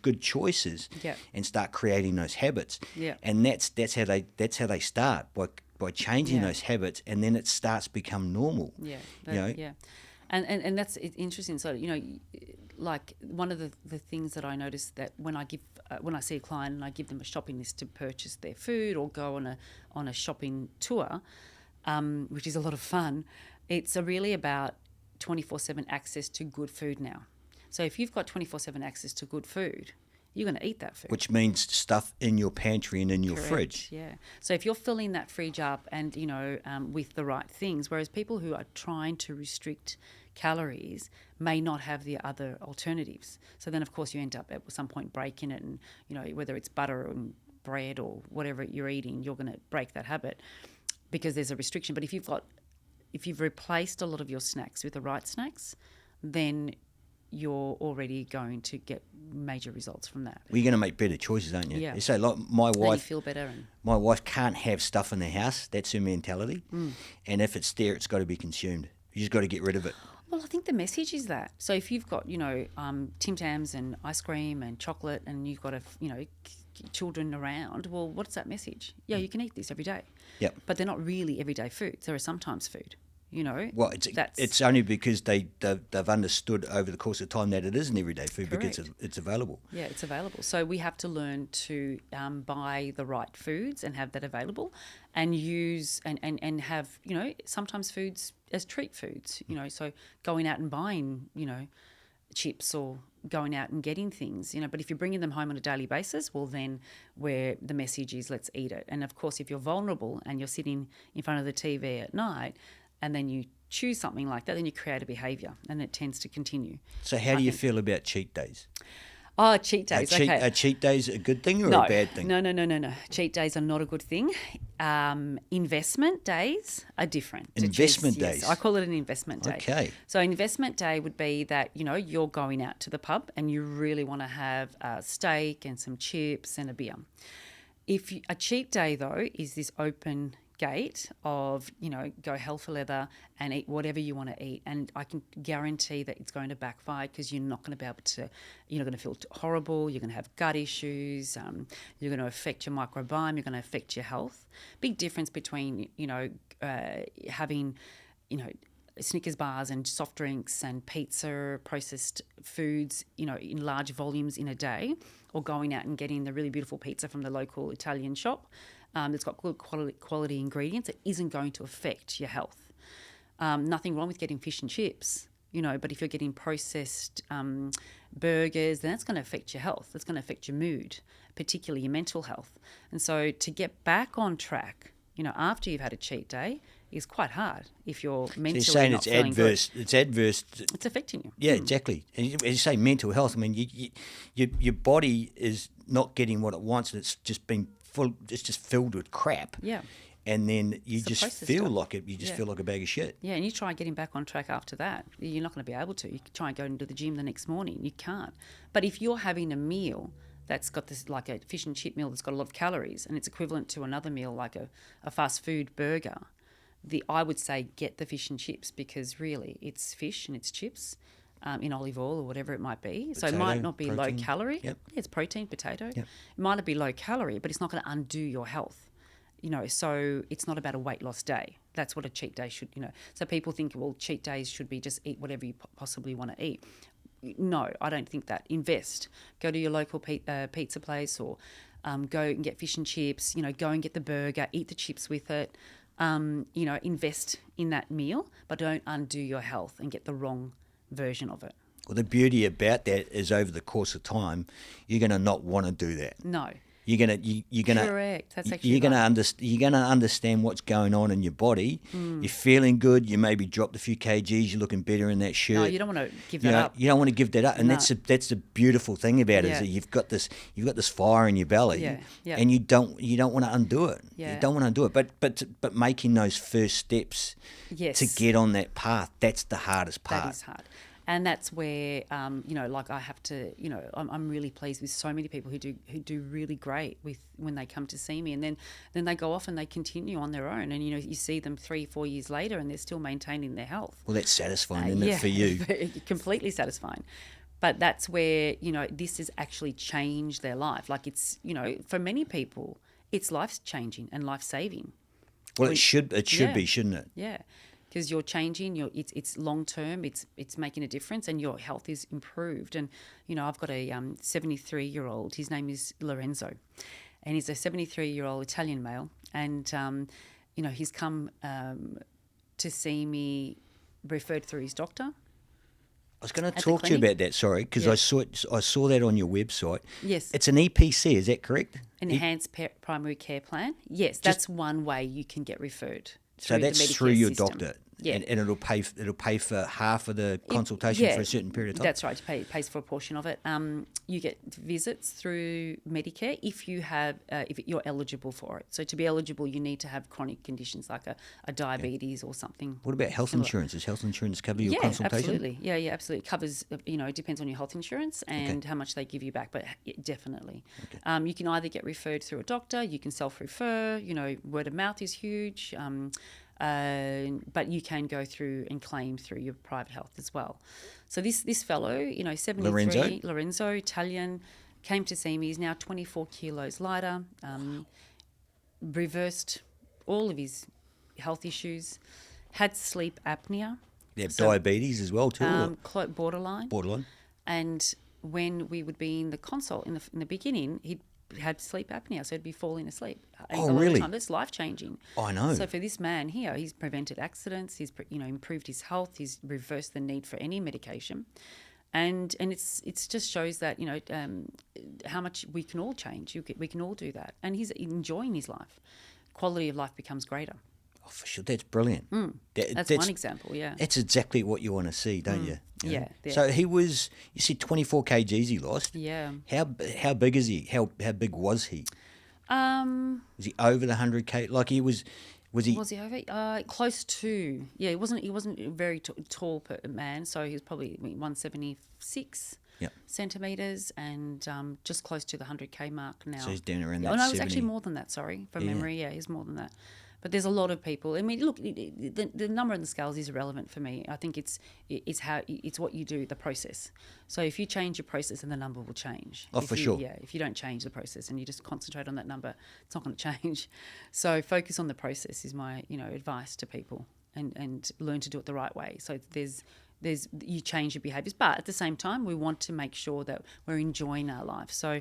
good choices, and start creating those habits. And that's how they start, by changing those habits, and then it starts become normal. And that's interesting. So like one of the things that I notice that when I see a client and I give them a shopping list to purchase their food or go on a shopping tour, which is a lot of fun, it's really about 24/7 access to good food now. So if you've got 24/7 access to good food, you're going to eat that food. Which means stuff in your pantry and in your fridge. Yeah. So if you're filling that fridge up and, with the right things, whereas people who are trying to restrict calories may not have the other alternatives. So then, of course, you end up at some point breaking it and, whether it's butter and bread or whatever you're eating, you're going to break that habit because there's a restriction. But if you've replaced a lot of your snacks with the right snacks, then you're already going to get major results from that. Well, you're going to make better choices, aren't you? Yeah. You say, like my wife, you feel better. My wife can't have stuff in the house. That's her mentality. And if it's there, it's got to be consumed. You just got to get rid of it. Well, I think the message is that. So if you've got, Tim Tams and ice cream and chocolate and you've got, children around, well, what's that message? Yeah, you can eat this every day. Yep. But they're not really everyday foods. They're sometimes food. Well, it's only because they've understood over the course of time that it is an everyday food. Correct. Because it's available. Yeah, it's available. So we have to learn to buy the right foods and have that available, and use and have sometimes foods as treat foods. So going out and buying chips or going out and getting things. But if you're bringing them home on a daily basis, well then where the message is let's eat it. And of course, if you're vulnerable and you're sitting in front of the TV at night, and then you choose something like that, then you create a behaviour and it tends to continue. So how do you feel about cheat days? Oh, cheat days. Okay. Are cheat days a good thing or No, a bad thing? no. Cheat days are not a good thing. Investment days are different. Investment Yes, days? I call it an investment day. Okay. So investment day would be that, you're going out to the pub and you really want to have a steak and some chips and a beer. A cheat day, though, is this open gate of, go hell for leather and eat whatever you want to eat. And I can guarantee that it's going to backfire because you're not going to be able to, you're going to feel horrible, you're going to have gut issues, you're going to affect your microbiome, you're going to affect your health. Big difference between, having, Snickers bars and soft drinks and pizza, processed foods, in large volumes in a day, or going out and getting the really beautiful pizza from the local Italian shop that's got good quality ingredients. It isn't going to affect your health. Nothing wrong with getting fish and chips, but if you're getting processed burgers, then that's going to affect your health. That's going to affect your mood, particularly your mental health. And so to get back on track, after you've had a cheat day, is quite hard if you're mentally So you're saying not it's feeling adverse. good. It's adverse. It's affecting you. Yeah, exactly. And as you say, mental health. I mean, your body is not getting what it wants, and it's just been full. It's just filled with crap. Yeah. And then you It's the just processed feel stuff. like it. You just feel like a bag of shit. Yeah, and you try getting back on track after that. You're not going to be able to. You can try and go into the gym the next morning. You can't. But if you're having a meal that's got this, like a fish and chip meal that's got a lot of calories, and it's equivalent to another meal like a fast food burger, I would say get the fish and chips, because really it's fish and it's chips in olive oil or whatever it might be. So it might not be protein. low calorie. Yep. Yeah, it's protein, potato. Yep. It might not be low calorie, but it's not going to undo your health. So it's not about a weight loss day. That's what a cheat day should, So people think, well, cheat days should be just eat whatever you possibly want to eat. No, I don't think that. Invest. Go to your local pizza place, or go and get fish and chips. Go and get the burger, eat the chips with it. Invest in that meal, but don't undo your health and get the wrong version of it. Well, the beauty about that is over the course of time, you're going to not want to do that. No. You're gonna Correct. That's actually you're gonna right. you're gonna understand what's going on in your body. You're feeling good. You maybe dropped a few kgs. You're looking better in that shirt. No, you don't want to give that up. You don't want to give that up, and No. that's the beautiful thing about it, is Yeah. that you've got this fire in your belly, Yeah, yeah. and you don't want to undo it. Yeah. You don't want to undo it, but making those first steps Yes. to get on that path, that's the hardest part. That is hard. And that's where, like I have to, I'm really pleased with so many people who do really great when they come to see me, and then they go off and they continue on their own, and you see them 3-4 years later and they're still maintaining their health. Well, that's satisfying, isn't it, for you? Completely satisfying. But that's where, this has actually changed their life. Like it's, for many people, it's life changing and life saving. Well, it should Yeah. be, shouldn't it? Yeah, because you're changing. It's long term. It's making a difference, and your health is improved. And I've got a 73-year-old. His name is Lorenzo, and he's a 73-year-old Italian male. And he's come to see me, referred through his doctor. I was going to the talk to you clinic? about that, sorry, because Yeah. I saw that on your website. Yes. It's an EPC, is that correct? An enhanced primary care plan. Yes, that's one way you can get referred. So through the that's Medicare through your system. doctor, Yeah. and it'll pay for half of the consultation for a certain period of time. That's right. It pays for a portion of it. You get visits through Medicare if you have if you're eligible for it. So to be eligible, you need to have chronic conditions like a diabetes or something. What about health similar. insurance? Does health insurance cover your Yeah, consultation? absolutely. Yeah, absolutely. It covers, it depends on your health insurance and how much they give you back, but definitely. You can either get referred through a doctor, you can self-refer, word of mouth is huge, but you can go through and claim through your private health as well. So this fellow, 73, Lorenzo, Italian, came to see me. He's now 24 kilos lighter, reversed all of his health issues, had sleep apnea. They have diabetes as well too, or Borderline. borderline. And when we would be in the consult in the beginning, he'd had sleep apnea, so he'd be falling asleep. Oh, a lot of really? time. That's life changing. Oh, I know. So for this man here, he's prevented accidents. He's improved his health. He's reversed the need for any medication, and it's just shows that how much we can all change. We can all do that, and he's enjoying his life. Quality of life becomes greater. Oh, for sure, that's brilliant. That's one example, yeah. That's exactly what you want to see, don't you? You know? Yeah. So he was, you said 24 kgs he lost. Yeah. How big is he? How big was he? Um, Was he over the 100k? Like he was he? was he over? Close to. Yeah, he wasn't a very tall man, so he was probably 176 Yep. centimetres and just close to the 100k mark now. So he's down around Oh, that no, it was 70. actually more than that, sorry, from Yeah. memory. Yeah, he's more than that. But there's a lot of people. I mean, look, the number on the scales is irrelevant for me. I think it's what you do, the process. So if you change your process, then the number will change. Oh, for sure. Yeah, if you don't change the process and you just concentrate on that number, it's not going to change. So focus on the process is my advice to people, and learn to do it the right way. So there's you change your behaviours, but at the same time, we want to make sure that we're enjoying our life. So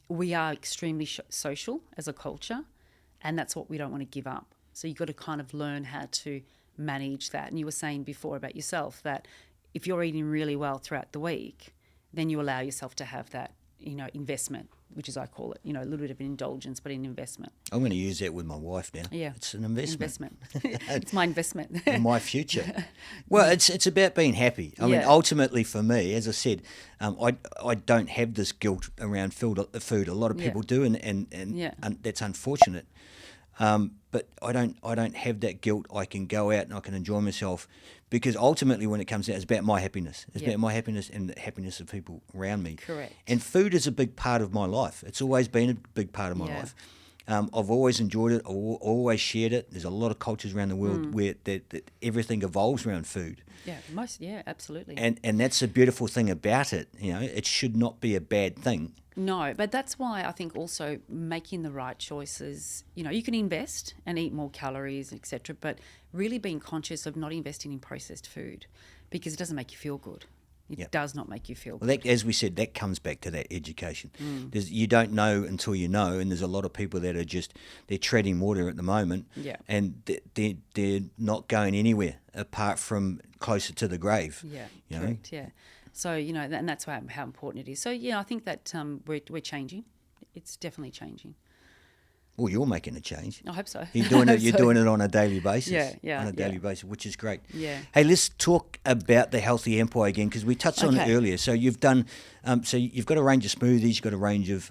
we are extremely social as a culture, and that's what we don't want to give up. So you've got to kind of learn how to manage that. And you were saying before about yourself that if you're eating really well throughout the week, then you allow yourself to have that, investment, which is, I call it, a little bit of an indulgence, but an investment. I'm going to use that with my wife now. Yeah. It's an investment. It's my investment. In my future. Well, it's about being happy. I mean, ultimately for me, as I said, I don't have this guilt around food. A lot of people do, and that's unfortunate. But I don't have that guilt. I can go out and I can enjoy myself, because ultimately when it comes out, it's about my happiness. It's about my happiness and the happiness of people around me. Correct. And food is a big part of my life. It's always been a big part of my life. I've always enjoyed it. I've always shared it. There's a lot of cultures around the world where that everything evolves around food. Yeah, absolutely. And that's the beautiful thing about it. It should not be a bad thing. No, but that's why I think also making the right choices, you can invest and eat more calories, etc., but really being conscious of not investing in processed food, because it doesn't make you feel good. It does not make you feel good. Well, as we said, that comes back to that education. You don't know until you know, and there's a lot of people that are they're treading water at the moment, and they're not going anywhere apart from closer to the grave. Yeah, correct, yeah. So, and that's how important it is. So, I think that we're changing. It's definitely changing. Well, you're making a change. I hope so. You're doing it. You're doing it on a daily basis. Yeah, on a daily basis, which is great. Yeah. Hey, let's talk about the Healthy Empire again, because we touched on it earlier. So you've done, you've got a range of smoothies. You've got a range of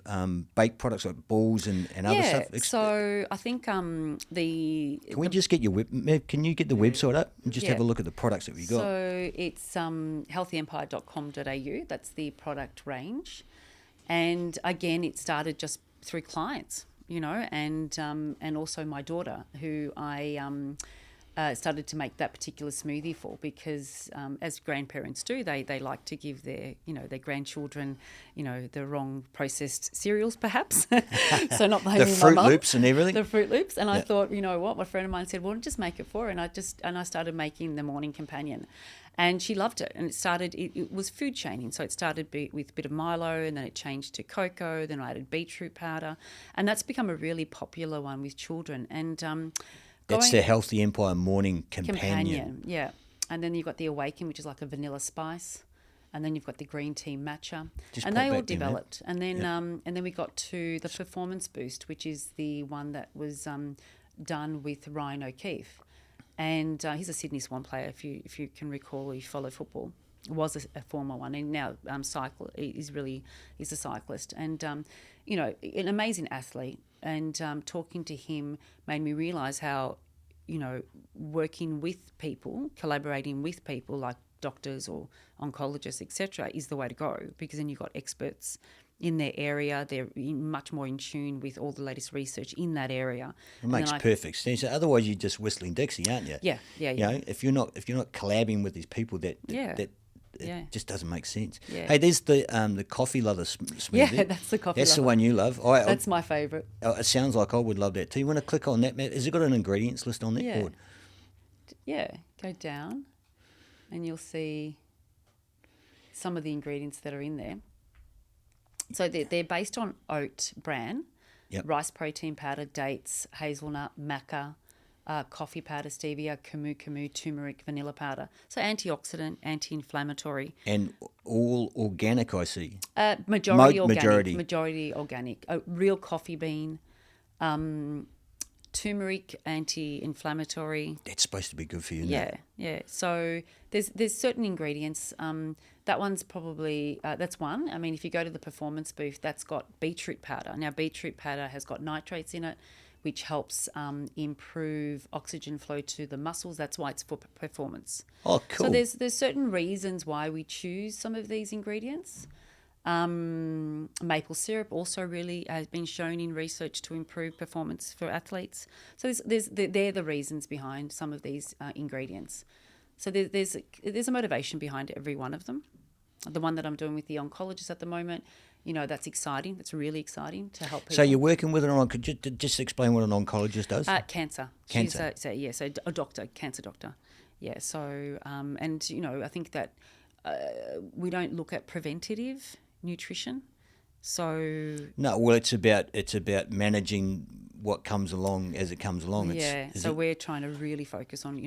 baked products like balls and other stuff. So I think Can we just get Can you get the website up and just have a look at the products that we got? So it's healthyempire.com.au. That's the product range, and again, it started just through clients. And also my daughter, who I started to make that particular smoothie for, because as grandparents do, they like to give their grandchildren the wrong processed cereals, perhaps. So not blaming the my Fruit mum. Loops and everything. The Fruit Loops, and I thought, what, my friend of mine said, well, just make it for her, and I started making the morning companion. And she loved it. And it was food chaining. So it started with a bit of Milo, and then it changed to cocoa. Then I added beetroot powder. And that's become a really popular one with children. And that's the Healthy Empire morning companion. Yeah. And then you've got the Awaken, which is like a vanilla spice. And then you've got the green tea matcha. And they all developed. And then we got to the Performance Boost, which is the one that was done with Ryan O'Keefe. And he's a Sydney Swan player, if you can recall, you follow football. Was a former one, and now he's a cyclist, and an amazing athlete. And talking to him made me realise how, working with people, collaborating with people like doctors or oncologists, etc., is the way to go, because then you've got experts in their area. They're much more in tune with all the latest research in that area. It makes perfect sense. Otherwise, you're just whistling Dixie, aren't you? Yeah. If you're not collabing with these people, that just doesn't make sense. Yeah. Hey, there's the coffee leather smoothie. Yeah, that's the coffee. That's lover. the one you love. That's my favourite. It sounds like I would love that too. You want to click on that, Matt? Has it got an ingredients list on that board? Yeah, go down, and you'll see some of the ingredients that are in there. So they're based on oat bran, rice protein powder, dates, hazelnut, maca, coffee powder, stevia, camu, turmeric, vanilla powder. So antioxidant, anti-inflammatory. And all organic, I see. Majority organic. Real coffee bean. turmeric, anti-inflammatory. That's supposed to be good for you. Yeah. So there's certain ingredients. That one's probably that's one. I mean, if you go to the performance booth, that's got beetroot powder. Now, beetroot powder has got nitrates in it, which helps improve oxygen flow to the muscles. That's why it's for performance. Oh, cool. So there's certain reasons why we choose some of these ingredients. Maple syrup also really has been shown in research to improve performance for athletes. So they're the reasons behind some of these ingredients. So there's a motivation behind every one of them. The one that I'm doing with the oncologist at the moment, that's exciting. That's really exciting to help people. So you're working with an oncologist. Could you just explain what an oncologist does? Cancer. Cancer. She's a doctor, cancer doctor. Yeah. So I think that we don't look at preventative nutrition. So no, well, it's about managing what comes along as it comes along. We're trying to really focus on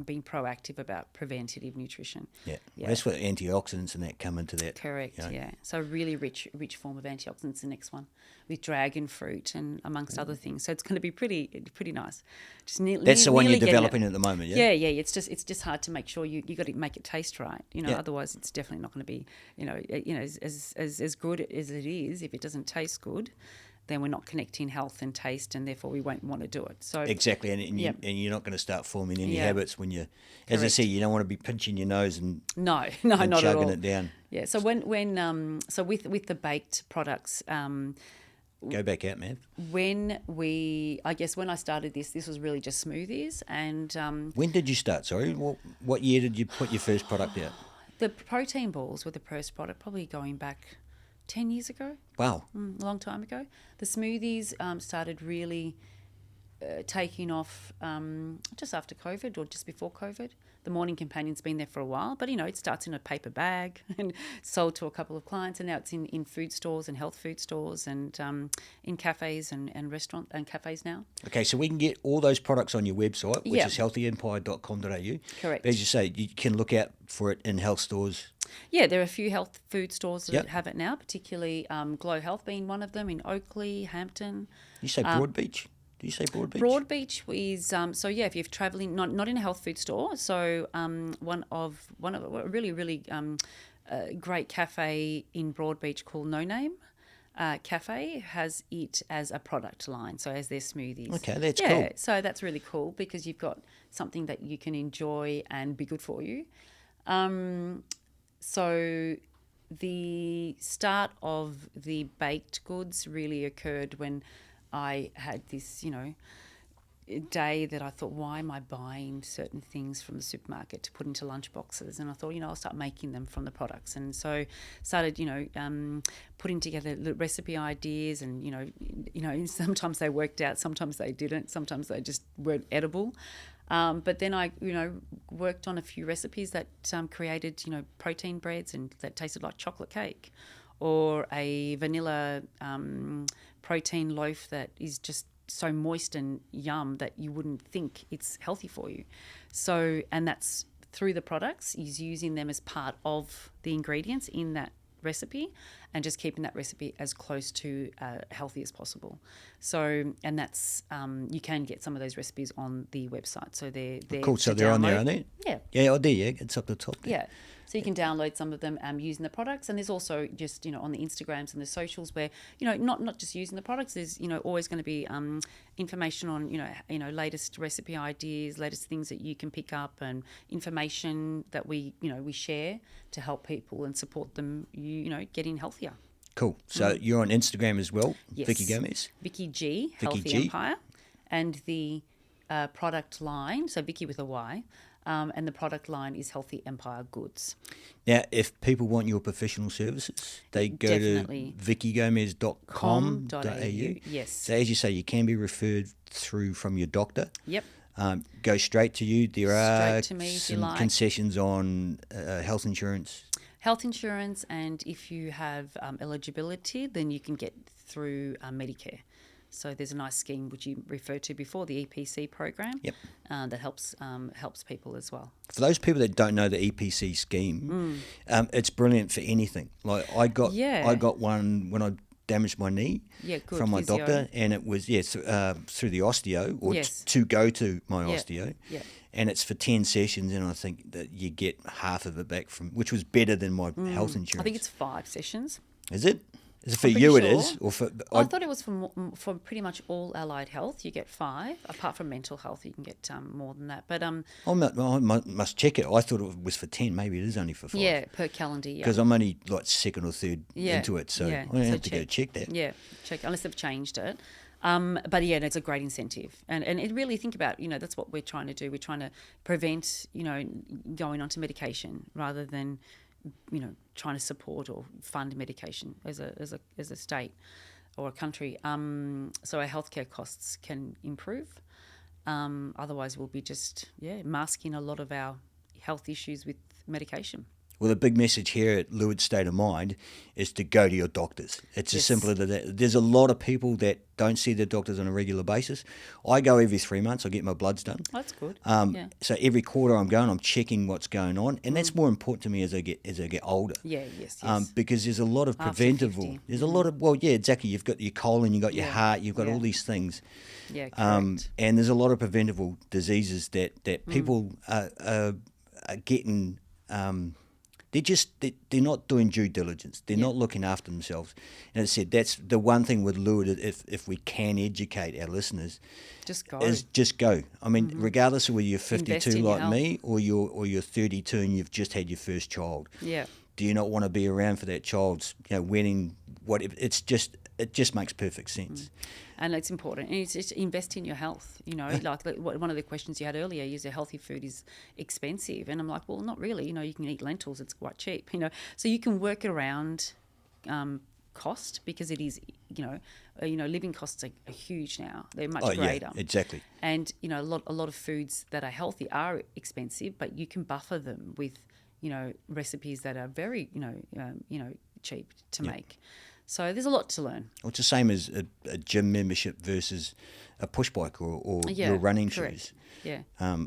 being proactive about preventative nutrition. Yeah. That's where antioxidants and that come into that. Correct. Yeah. So really rich form of antioxidants. The next one with dragon fruit and amongst other things. So it's going to be pretty nice. That's the one you're developing at the moment. Yeah. Yeah. It's just hard to make sure you got to make it taste right. Otherwise it's definitely not going to be as good as it is. If it doesn't taste good, then we're not connecting health and taste, and therefore we won't want to do it. So exactly, and you're not going to start forming any habits when you, as I say, you don't want to be pinching your nose and not chugging at all. it down. Yeah. So with the baked products. Go back out, man. When I started this was really just smoothies, and when did you start? Sorry, what year did you put your first product out? The protein balls were the first product, probably going back 10 years ago. Wow. A long time ago. The smoothies started really taking off just after COVID or just before COVID. The Morning Companion's been there for a while, but it starts in a paper bag and sold to a couple of clients, and now it's in food stores and health food stores and in cafes and restaurants and cafes now. Okay, so we can get all those products on your website, which is healthyempire.com.au. Correct. As you say, you can look out for it in health stores. Yeah, there are a few health food stores that have it now, particularly Glow Health being one of them in Oakley, Hampton. You say Broadbeach? Do you say Broadbeach? Broadbeach is if you're travelling, not in a health food store. So one of a really great cafe in Broadbeach called No Name Cafe has it as a product line. So as their smoothies. Okay, that's cool. Yeah, so that's really cool because you've got something that you can enjoy and be good for you. So the start of the baked goods really occurred when I had this, day that I thought, why am I buying certain things from the supermarket to put into lunch boxes? And I thought, I'll start making them from the products. And so started, putting together the recipe ideas and, sometimes they worked out, sometimes they didn't, sometimes they just weren't edible. But then I, worked on a few recipes that created, protein breads and that tasted like chocolate cake, or a vanilla protein loaf that is just so moist and yum that you wouldn't think it's healthy for you. So, and that's through the products, is using them as part of the ingredients in that recipe and just keeping that recipe as close to healthy as possible. So, and that's, you can get some of those recipes on the website. So they're cool. So they're on there, aren't they? Yeah. Yeah, I do. Yeah, it's up the top there. Yeah. So you can download some of them using the products, and there's also just on the Instagrams and the socials where not just using the products. There's always going to be information on latest recipe ideas, latest things that you can pick up, and information that we share to help people and support them getting healthier. Cool. So you're on Instagram as well, Yes. Vicky Gomez. Vicky G, Vicky Healthy G. Empire, and the product line. So Vicky with a Y. And the product line is Healthy Empire Goods. Now, if people want your professional services, they go Definitely. to vickygomez.com.au. Yes. So as you say, you can be referred through from your doctor. Yep. Go straight to you. There are Straight to me if you some like. concessions on health insurance. Health insurance, and if you have eligibility, then you can get through Medicare. So there's a nice scheme which you referred to before, the EPC program. Yep. That helps people as well. For those people that don't know the EPC scheme, it's brilliant for anything. Like I got one when I damaged my knee good, from my physio. doctor, and it was through the osteo, or Yes. to go to my Yeah, osteo, yeah. and it's for 10 sessions, and I think that you get half of it back from, which was better than my health insurance. I think it's 5 sessions. Is it? Is it for I'm you? pretty It is, sure. or for I thought it was for pretty much all allied health. You get 5. Apart from mental health, you can get more than that. But I must check it. I thought it was for 10. Maybe it is only for 5. yeah, per calendar year. Because I'm only like second or third Yeah, into it, so yeah. I'm going to So have to go check that. Yeah, check unless they've changed it. But yeah, it's a great incentive, and it really think about, that's what we're trying to do. We're trying to prevent going onto medication rather than trying to support or fund medication as a state or a country. So our healthcare costs can improve. Otherwise, we'll be just masking a lot of our health issues with medication. Well, the big message here at Lured State of Mind is to go to your doctors. It's as Yes. simple as that. There's a lot of people that don't see their doctors on a regular basis. I go every 3 months. I get my bloods done. That's good. So every quarter I'm going, I'm checking what's going on, and that's more important to me as I get older. Yeah, yes. Because there's a lot of After preventable. 50. There's a lot of exactly. You've got your colon, you've got your Yeah. heart, you've got Yeah. all these things. Yeah, correct. And there's a lot of preventable diseases that people are getting. They're not doing due diligence. They're not looking after themselves. And as I said, that's the one thing with Lured. If we can educate our listeners, Just go. is just go. I mean, regardless of whether you're 52 in your like health. me, or you're 32 and you've just had your first child. Yeah. Do you not want to be around for that child's wedding? Whatever. It just makes perfect sense. And it's important. And it's invest in your health. Like one of the questions you had earlier is healthy food is expensive. And I'm like, well, not really. You can eat lentils. It's quite cheap. So you can work around cost, because it is, living costs are huge now. They're much greater. Yeah, exactly. And, a lot of foods that are healthy are expensive, but you can buffer them with, recipes that are very, cheap to make. So there's a lot to learn. Well, it's the same as a gym membership versus a push bike or your running correct. shoes. Yeah.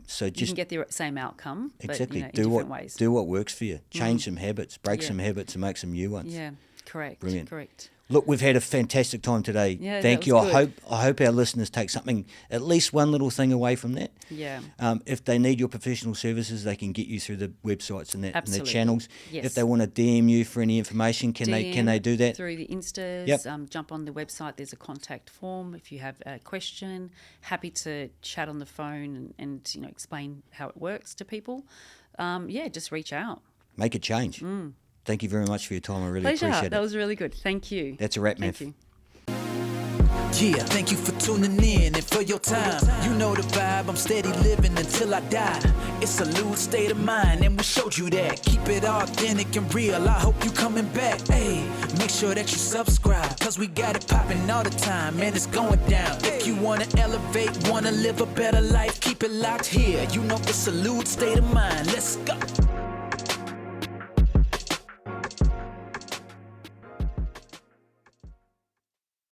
So You just can get the same outcome, exactly but, in do different ways. do what works for you. Change some habits, break Yeah. some habits, and make some new ones. Yeah, correct. Brilliant. Correct. Look, we've had a fantastic time today. Yeah, Thank that you. was good. I hope our listeners take something, at least one little thing away from that. Yeah. If they need your professional services, they can get you through the websites and the Absolutely. channels. Yes. If they want to DM you for any information, can they do that? Through the Instas. Yep. Jump on the website. There's a contact form. If you have a question, happy to chat on the phone and explain how it works to people. Just reach out. Make a change. Thank you very much for your time. I really Pleasure. appreciate That it. was really good. Thank you. That's a wrap, Thank Mav. you. Yeah, thank you for tuning in and for your time. You know the vibe, I'm steady living until I die. It's a loose state of mind, and we showed you that. Keep it authentic and real, I hope you coming back. Hey, make sure that you subscribe, cause we got it popping all the time, and it's going down. If you wanna elevate, wanna live a better life, keep it locked here. You know it's a loose state of mind, let's go.